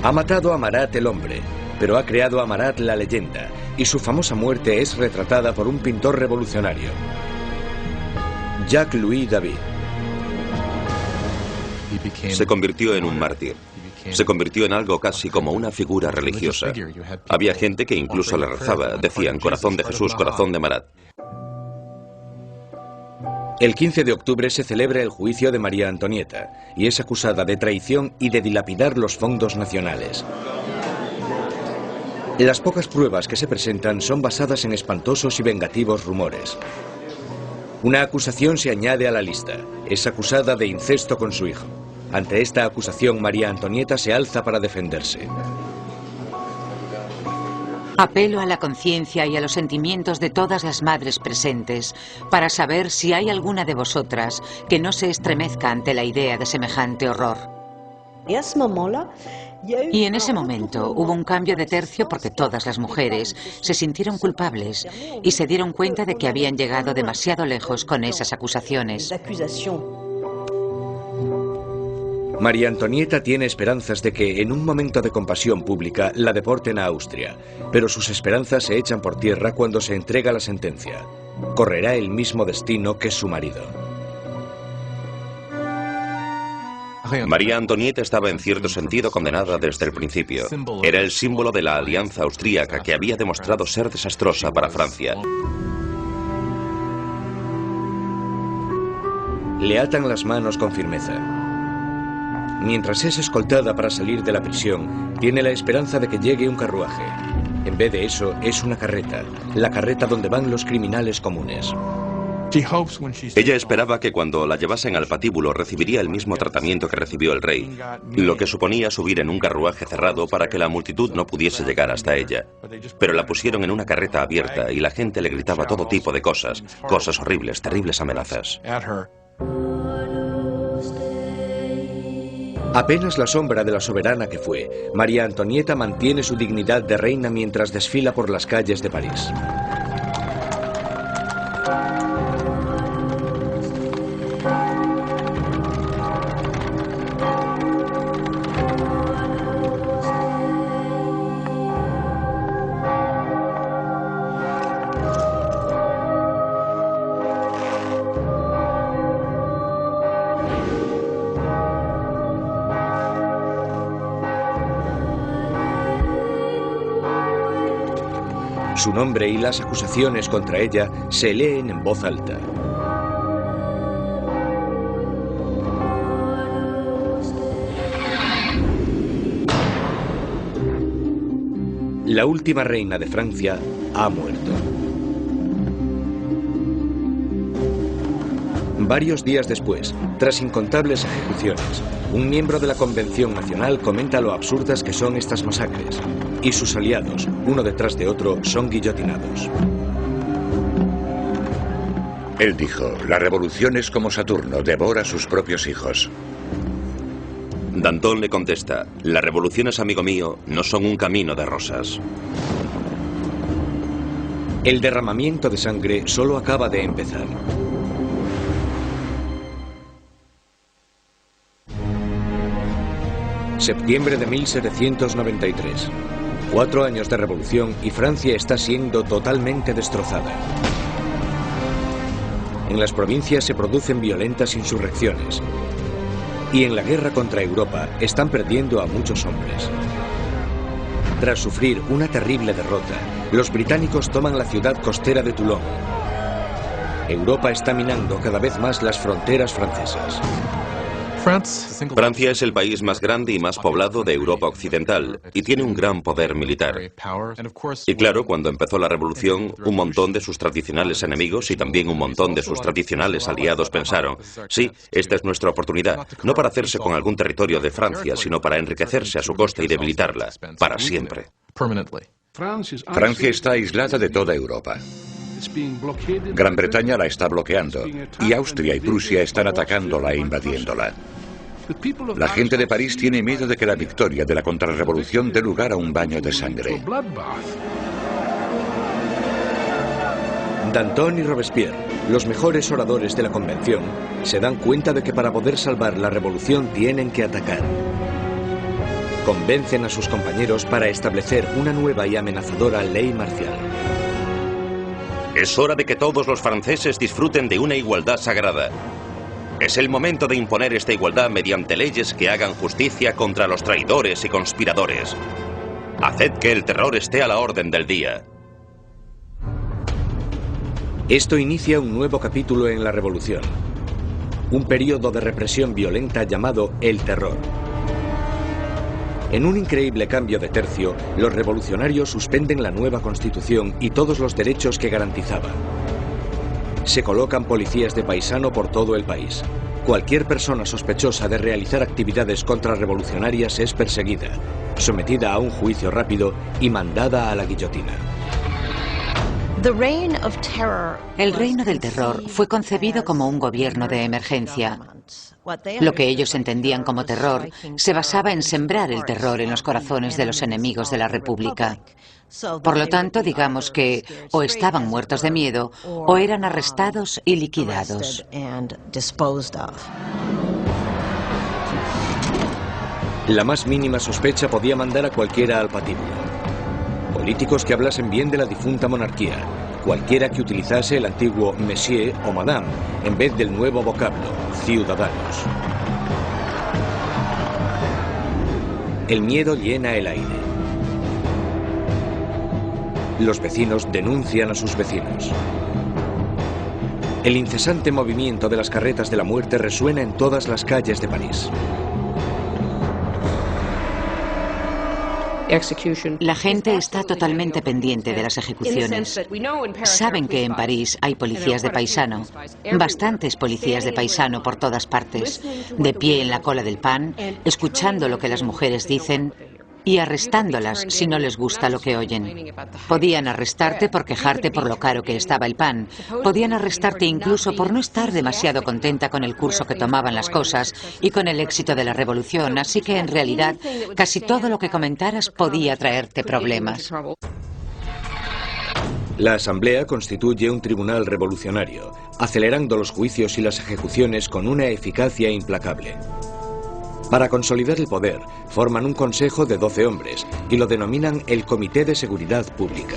Ha matado a Marat el hombre, pero ha creado a Marat la leyenda, y su famosa muerte es retratada por un pintor revolucionario, Jacques-Louis David. Se convirtió en un mártir. Se convirtió en algo casi como una figura religiosa. Había gente que incluso le rezaba. Decían, corazón de Jesús, corazón de Marat. El 15 de octubre se celebra el juicio de María Antonieta, y es acusada de traición y de dilapidar los fondos nacionales. Las pocas pruebas que se presentan son basadas en espantosos y vengativos rumores. Una acusación se añade a la lista. Es acusada de incesto con su hijo. Ante esta acusación, María Antonieta se alza para defenderse. Apelo a la conciencia y a los sentimientos de todas las madres presentes para saber si hay alguna de vosotras que no se estremezca ante la idea de semejante horror. Y en ese momento hubo un cambio de tercio porque todas las mujeres se sintieron culpables y se dieron cuenta de que habían llegado demasiado lejos con esas acusaciones. María Antonieta tiene esperanzas de que, en un momento de compasión pública, la deporten a Austria, pero sus esperanzas se echan por tierra cuando se entrega la sentencia. Correrá el mismo destino que su marido. María Antonieta estaba en cierto sentido condenada desde el principio. Era el símbolo de la alianza austríaca que había demostrado ser desastrosa para Francia. Le atan las manos con firmeza. Mientras es escoltada para salir de la prisión, tiene la esperanza de que llegue un carruaje. En vez de eso, es una carreta, la carreta donde van los criminales comunes. Ella esperaba que cuando la llevasen al patíbulo recibiría el mismo tratamiento que recibió el rey, lo que suponía subir en un carruaje cerrado para que la multitud no pudiese llegar hasta ella. Pero la pusieron en una carreta abierta y la gente le gritaba todo tipo de cosas horribles, terribles amenazas. Apenas la sombra de la soberana que fue, María Antonieta mantiene su dignidad de reina mientras desfila por las calles de París. Su nombre y las acusaciones contra ella se leen en voz alta. La última reina de Francia ha muerto. Varios días después, tras incontables ejecuciones, un miembro de la Convención Nacional comenta lo absurdas que son estas masacres, y sus aliados, uno detrás de otro, son guillotinados. Él dijo, la revolución es como Saturno, devora a sus propios hijos. Danton le contesta, las revoluciones, amigo mío, no son un camino de rosas. El derramamiento de sangre solo acaba de empezar. Septiembre de 1793. 4 años de revolución y Francia está siendo totalmente destrozada. En las provincias se producen violentas insurrecciones. Y en la guerra contra Europa están perdiendo a muchos hombres. Tras sufrir una terrible derrota, los británicos toman la ciudad costera de Toulon. Europa está minando cada vez más las fronteras francesas. Francia es el país más grande y más poblado de Europa Occidental y tiene un gran poder militar. Y claro, cuando empezó la revolución, un montón de sus tradicionales enemigos y también un montón de sus tradicionales aliados pensaron, sí, esta es nuestra oportunidad, no para hacerse con algún territorio de Francia, sino para enriquecerse a su costa y debilitarla, para siempre. Francia está aislada de toda Europa. Gran Bretaña la está bloqueando y Austria y Prusia están atacándola e invadiéndola. La gente de París tiene miedo de que la victoria de la contrarrevolución dé lugar a un baño de sangre. Danton y Robespierre, los mejores oradores de la convención, se dan cuenta de que para poder salvar la revolución tienen que atacar. Convencen a sus compañeros para establecer una nueva y amenazadora ley marcial. Es hora de que todos los franceses disfruten de una igualdad sagrada. Es el momento de imponer esta igualdad mediante leyes que hagan justicia contra los traidores y conspiradores. Haced que el terror esté a la orden del día. Esto inicia un nuevo capítulo en la revolución. Un periodo de represión violenta llamado el terror. En un increíble cambio de tercio, los revolucionarios suspenden la nueva constitución y todos los derechos que garantizaba. Se colocan policías de paisano por todo el país. Cualquier persona sospechosa de realizar actividades contrarrevolucionarias es perseguida, sometida a un juicio rápido y mandada a la guillotina. El reino del terror fue concebido como un gobierno de emergencia. Lo que ellos entendían como terror se basaba en sembrar el terror en los corazones de los enemigos de la República. Por lo tanto, digamos que o estaban muertos de miedo o eran arrestados y liquidados. La más mínima sospecha podía mandar a cualquiera al patíbulo. Políticos que hablasen bien de la difunta monarquía, cualquiera que utilizase el antiguo monsieur o madame en vez del nuevo vocablo, ciudadanos. El miedo llena el aire. Los vecinos denuncian a sus vecinos. El incesante movimiento de las carretas de la muerte resuena en todas las calles de París. La gente está totalmente pendiente de las ejecuciones. Saben que en París hay policías de paisano, bastantes policías de paisano por todas partes, de pie en la cola del pan, escuchando lo que las mujeres dicen y arrestándolas si no les gusta lo que oyen. Podían arrestarte por quejarte por lo caro que estaba el pan. Podían arrestarte incluso por no estar demasiado contenta con el curso que tomaban las cosas y con el éxito de la revolución, así que en realidad casi todo lo que comentaras podía traerte problemas. La Asamblea constituye un tribunal revolucionario, acelerando los juicios y las ejecuciones con una eficacia implacable. Para consolidar el poder, forman un consejo de 12 hombres y lo denominan el Comité de Seguridad Pública.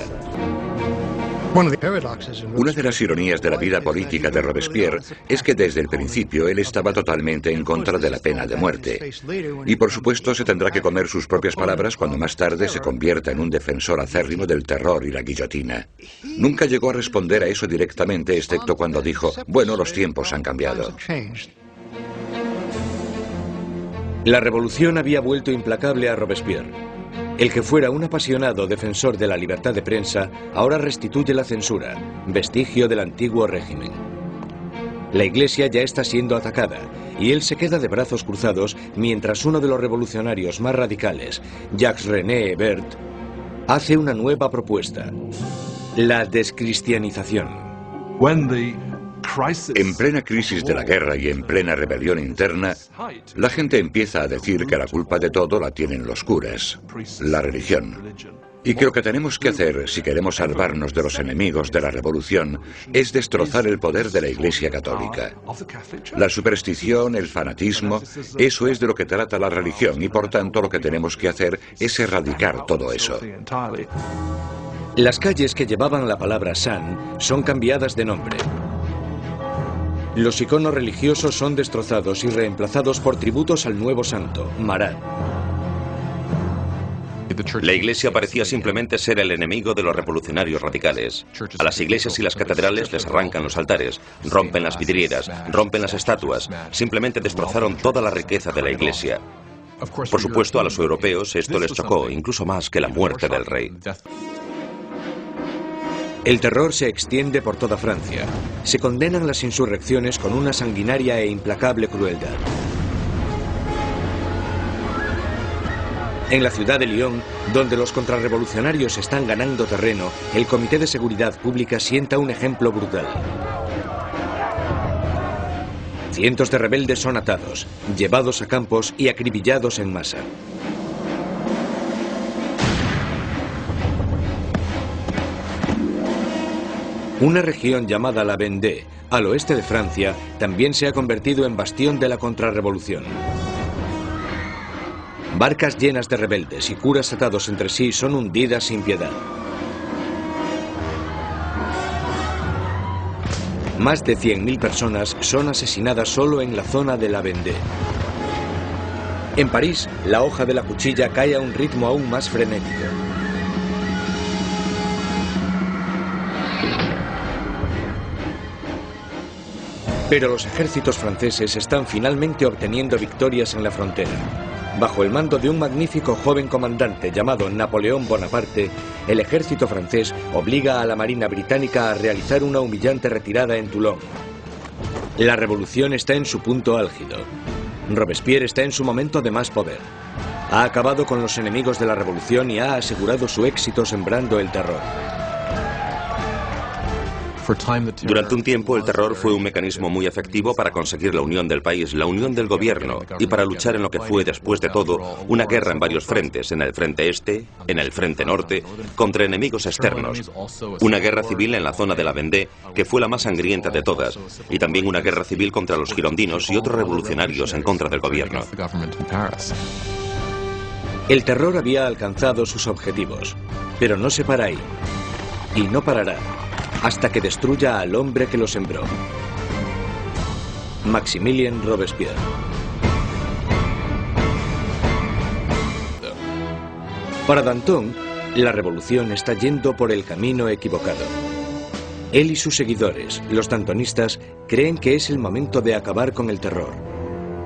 Una de las ironías de la vida política de Robespierre es que desde el principio él estaba totalmente en contra de la pena de muerte. Y por supuesto se tendrá que comer sus propias palabras cuando más tarde se convierta en un defensor acérrimo del terror y la guillotina. Nunca llegó a responder a eso directamente, excepto cuando dijo, bueno, los tiempos han cambiado. La revolución había vuelto implacable a Robespierre. El que fuera un apasionado defensor de la libertad de prensa ahora restituye la censura, vestigio del antiguo régimen. La iglesia ya está siendo atacada y él se queda de brazos cruzados mientras uno de los revolucionarios más radicales, Jacques-René Hébert, hace una nueva propuesta: la descristianización. En plena crisis de la guerra y en plena rebelión interna, la gente empieza a decir que la culpa de todo la tienen los curas, la religión. Y que lo que tenemos que hacer, si queremos salvarnos de los enemigos de la revolución, es destrozar el poder de la Iglesia Católica. La superstición, el fanatismo, eso es de lo que trata la religión y por tanto lo que tenemos que hacer es erradicar todo eso. Las calles que llevaban la palabra San son cambiadas de nombre. Los iconos religiosos son destrozados y reemplazados por tributos al nuevo santo, Marat. La iglesia parecía simplemente ser el enemigo de los revolucionarios radicales. A las iglesias y las catedrales les arrancan los altares, rompen las vidrieras, rompen las estatuas, simplemente destrozaron toda la riqueza de la iglesia. Por supuesto, a los europeos esto les chocó, incluso más que la muerte del rey. El terror se extiende por toda Francia. Se condenan las insurrecciones con una sanguinaria e implacable crueldad. En la ciudad de Lyon, donde los contrarrevolucionarios están ganando terreno, el Comité de Seguridad Pública sienta un ejemplo brutal. Cientos de rebeldes son atados, llevados a campos y acribillados en masa. Una región llamada la Vendée, al oeste de Francia, también se ha convertido en bastión de la contrarrevolución. Barcas llenas de rebeldes y curas atados entre sí son hundidas sin piedad. Más de 100.000 personas son asesinadas solo en la zona de la Vendée. En París, la hoja de la cuchilla cae a un ritmo aún más frenético. Pero los ejércitos franceses están finalmente obteniendo victorias en la frontera. Bajo el mando de un magnífico joven comandante llamado Napoleón Bonaparte, el ejército francés obliga a la Marina británica a realizar una humillante retirada en Toulon. La revolución está en su punto álgido. Robespierre está en su momento de más poder. Ha acabado con los enemigos de la revolución y ha asegurado su éxito sembrando el terror. Durante un tiempo el terror fue un mecanismo muy efectivo para conseguir la unión del país, la unión del gobierno y para luchar en lo que fue después de todo una guerra en varios frentes, en el frente este, en el frente norte, contra enemigos externos. Una guerra civil en la zona de la Vendée, que fue la más sangrienta de todas, y también una guerra civil contra los girondinos y otros revolucionarios en contra del gobierno. El terror había alcanzado sus objetivos, pero no se para ahí. Y no parará hasta que destruya al hombre que lo sembró. Maximilien Robespierre. Para Danton, la revolución está yendo por el camino equivocado. Él y sus seguidores, los dantonistas, creen que es el momento de acabar con el terror,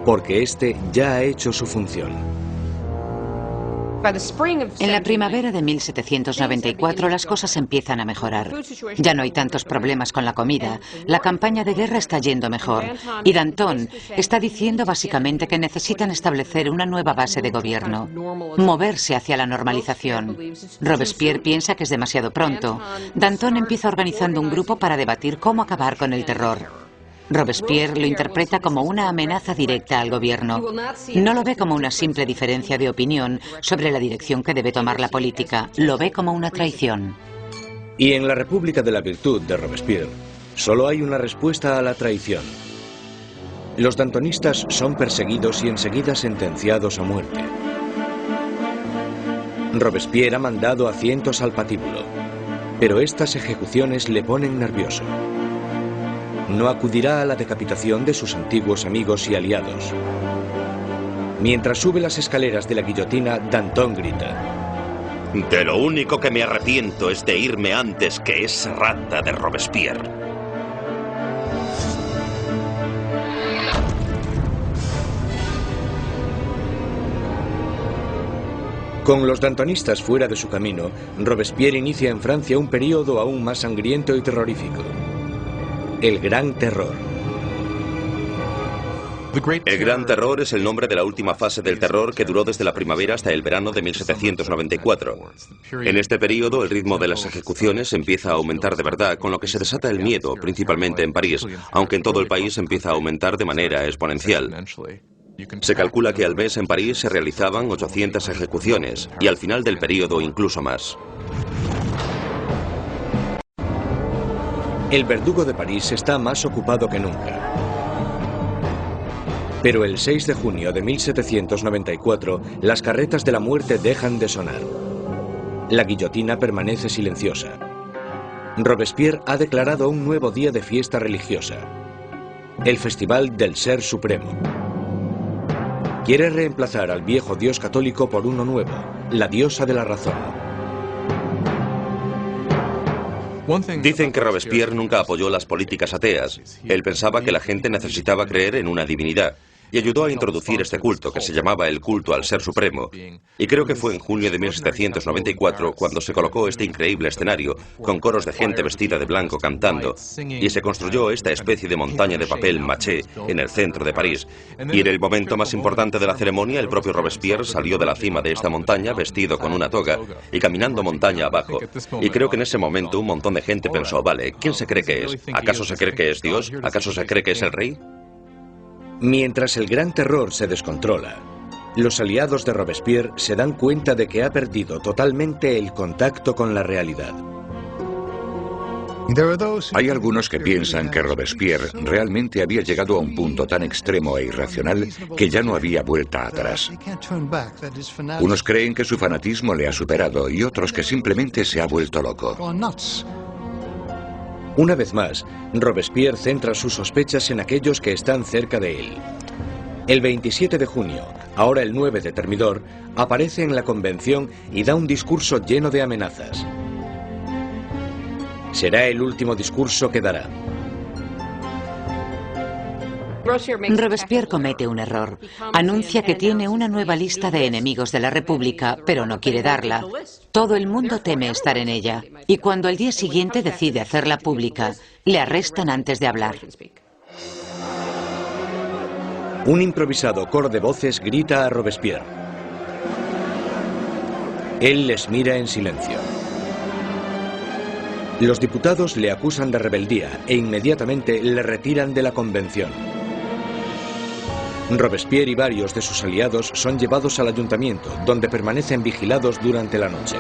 porque este ya ha hecho su función. En la primavera de 1794 las cosas empiezan a mejorar. Ya no hay tantos problemas con la comida, la campaña de guerra está yendo mejor y Danton está diciendo básicamente que necesitan establecer una nueva base de gobierno, moverse hacia la normalización. Robespierre piensa que es demasiado pronto. Danton empieza organizando un grupo para debatir cómo acabar con el terror. Robespierre lo interpreta como una amenaza directa al gobierno. No lo ve como una simple diferencia de opinión sobre la dirección que debe tomar la política, lo ve como una traición. Y en la República de la Virtud de Robespierre, solo hay una respuesta a la traición. Los dantonistas son perseguidos y enseguida sentenciados a muerte. Robespierre ha mandado a cientos al patíbulo, pero estas ejecuciones le ponen nervioso. No acudirá a la decapitación de sus antiguos amigos y aliados. Mientras sube las escaleras de la guillotina, Danton grita: De lo único que me arrepiento es de irme antes que esa rata de Robespierre. Con los dantonistas fuera de su camino, Robespierre inicia en Francia un período aún más sangriento y terrorífico. El Gran Terror. El Gran Terror es el nombre de la última fase del terror que duró desde la primavera hasta el verano de 1794. En este periodo, el ritmo de las ejecuciones empieza a aumentar de verdad, con lo que se desata el miedo, principalmente en París, aunque en todo el país empieza a aumentar de manera exponencial. Se calcula que al mes en París se realizaban 800 ejecuciones, y al final del periodo incluso más. El verdugo de París está más ocupado que nunca. Pero el 6 de junio de 1794, las carretas de la muerte dejan de sonar. La guillotina permanece silenciosa. Robespierre ha declarado un nuevo día de fiesta religiosa, el Festival del Ser Supremo. Quiere reemplazar al viejo dios católico por uno nuevo, la diosa de la razón. Dicen que Robespierre nunca apoyó las políticas ateas. Él pensaba que la gente necesitaba creer en una divinidad, y ayudó a introducir este culto, que se llamaba el culto al Ser Supremo. Y creo que fue en junio de 1794 cuando se colocó este increíble escenario, con coros de gente vestida de blanco cantando, y se construyó esta especie de montaña de papel maché en el centro de París. Y en el momento más importante de la ceremonia, el propio Robespierre salió de la cima de esta montaña vestido con una toga y caminando montaña abajo. Y creo que en ese momento un montón de gente pensó, vale, ¿quién se cree que es? ¿Acaso se cree que es Dios? ¿Acaso se cree que es el rey? Mientras el Gran Terror se descontrola, los aliados de Robespierre se dan cuenta de que ha perdido totalmente el contacto con la realidad. Hay algunos que piensan que Robespierre realmente había llegado a un punto tan extremo e irracional que ya no había vuelta atrás. Unos creen que su fanatismo le ha superado y otros que simplemente se ha vuelto loco. Una vez más, Robespierre centra sus sospechas en aquellos que están cerca de él. El 27 de junio, ahora el 9 de Thermidor, aparece en la convención y da un discurso lleno de amenazas. Será el último discurso que dará. Robespierre comete un error. Anuncia que tiene una nueva lista de enemigos de la República, pero no quiere darla. Todo el mundo teme estar en ella. Y cuando al día siguiente decide hacerla pública, le arrestan antes de hablar. Un improvisado coro de voces grita a Robespierre. Él les mira en silencio. Los diputados le acusan de rebeldía e inmediatamente le retiran de la convención. Robespierre y varios de sus aliados son llevados al ayuntamiento, donde permanecen vigilados durante la noche.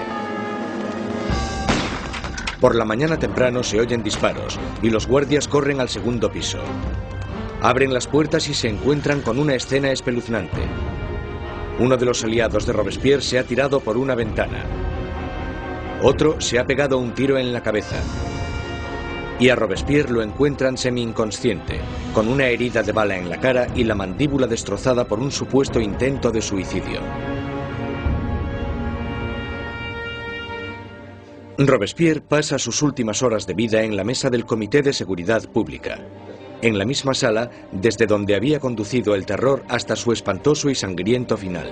Por la mañana temprano se oyen disparos y los guardias corren al segundo piso. Abren las puertas y se encuentran con una escena espeluznante. Uno de los aliados de Robespierre se ha tirado por una ventana. Otro se ha pegado un tiro en la cabeza. Y a Robespierre lo encuentran semi-inconsciente, con una herida de bala en la cara y la mandíbula destrozada por un supuesto intento de suicidio. Robespierre pasa sus últimas horas de vida en la mesa del Comité de Seguridad Pública, en la misma sala desde donde había conducido el terror hasta su espantoso y sangriento final.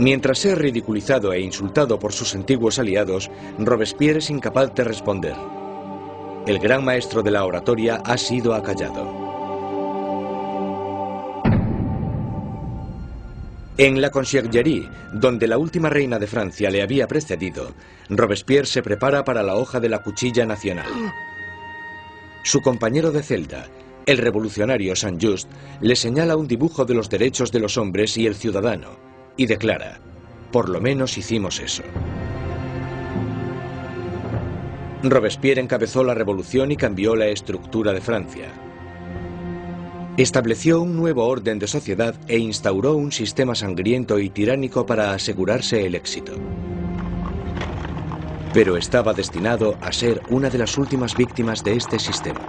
Mientras es ridiculizado e insultado por sus antiguos aliados, Robespierre es incapaz de responder. El gran maestro de la oratoria ha sido acallado. En la Conciergerie, donde la última reina de Francia le había precedido, Robespierre se prepara para la hoja de la cuchilla nacional. Su compañero de celda, el revolucionario Saint-Just, le señala un dibujo de los derechos de los hombres y el ciudadano, y declara, por lo menos hicimos eso. Robespierre encabezó la revolución y cambió la estructura de Francia. Estableció un nuevo orden de sociedad e instauró un sistema sangriento y tiránico para asegurarse el éxito. Pero estaba destinado a ser una de las últimas víctimas de este sistema.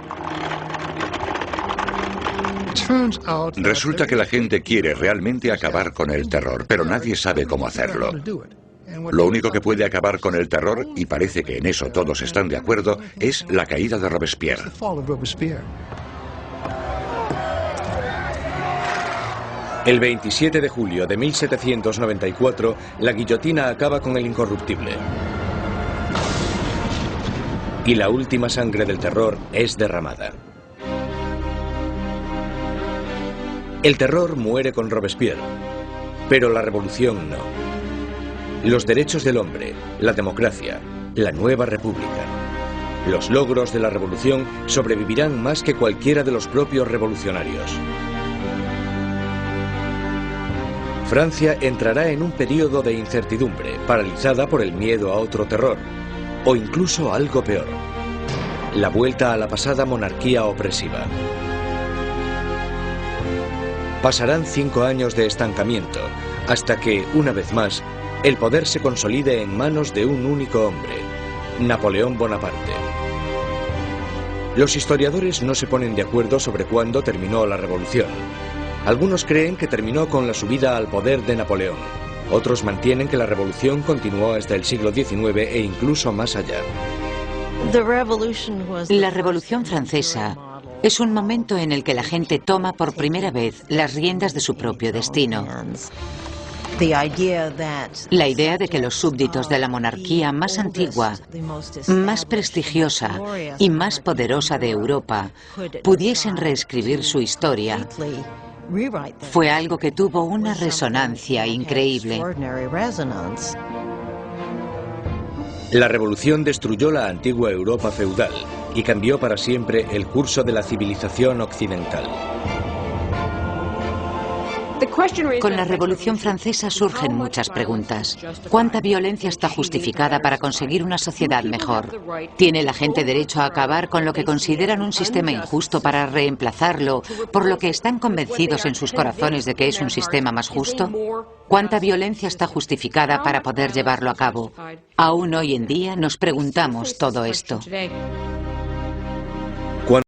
Resulta que la gente quiere realmente acabar con el terror, pero nadie sabe cómo hacerlo. Lo único que puede acabar con el terror, y parece que en eso todos están de acuerdo, es la caída de Robespierre. El 27 de julio de 1794, la guillotina acaba con el incorruptible. Y la última sangre del terror es derramada. El terror muere con Robespierre, pero la revolución no. Los derechos del hombre, la democracia, la nueva república. Los logros de la revolución sobrevivirán más que cualquiera de los propios revolucionarios. Francia entrará en un periodo de incertidumbre, paralizada por el miedo a otro terror, o incluso algo peor: la vuelta a la pasada monarquía opresiva. Pasarán 5 años de estancamiento, hasta que, una vez más, el poder se consolide en manos de un único hombre, Napoleón Bonaparte. Los historiadores no se ponen de acuerdo sobre cuándo terminó la revolución. Algunos creen que terminó con la subida al poder de Napoleón. Otros mantienen que la revolución continuó hasta el siglo XIX e incluso más allá. La Revolución Francesa es un momento en el que la gente toma por primera vez las riendas de su propio destino. La idea de que los súbditos de la monarquía más antigua, más prestigiosa y más poderosa de Europa pudiesen reescribir su historia fue algo que tuvo una resonancia increíble. La revolución destruyó la antigua Europa feudal y cambió para siempre el curso de la civilización occidental. Con la Revolución Francesa surgen muchas preguntas. ¿Cuánta violencia está justificada para conseguir una sociedad mejor? ¿Tiene la gente derecho a acabar con lo que consideran un sistema injusto para reemplazarlo por lo que están convencidos en sus corazones de que es un sistema más justo? ¿Cuánta violencia está justificada para poder llevarlo a cabo? Aún hoy en día nos preguntamos todo esto.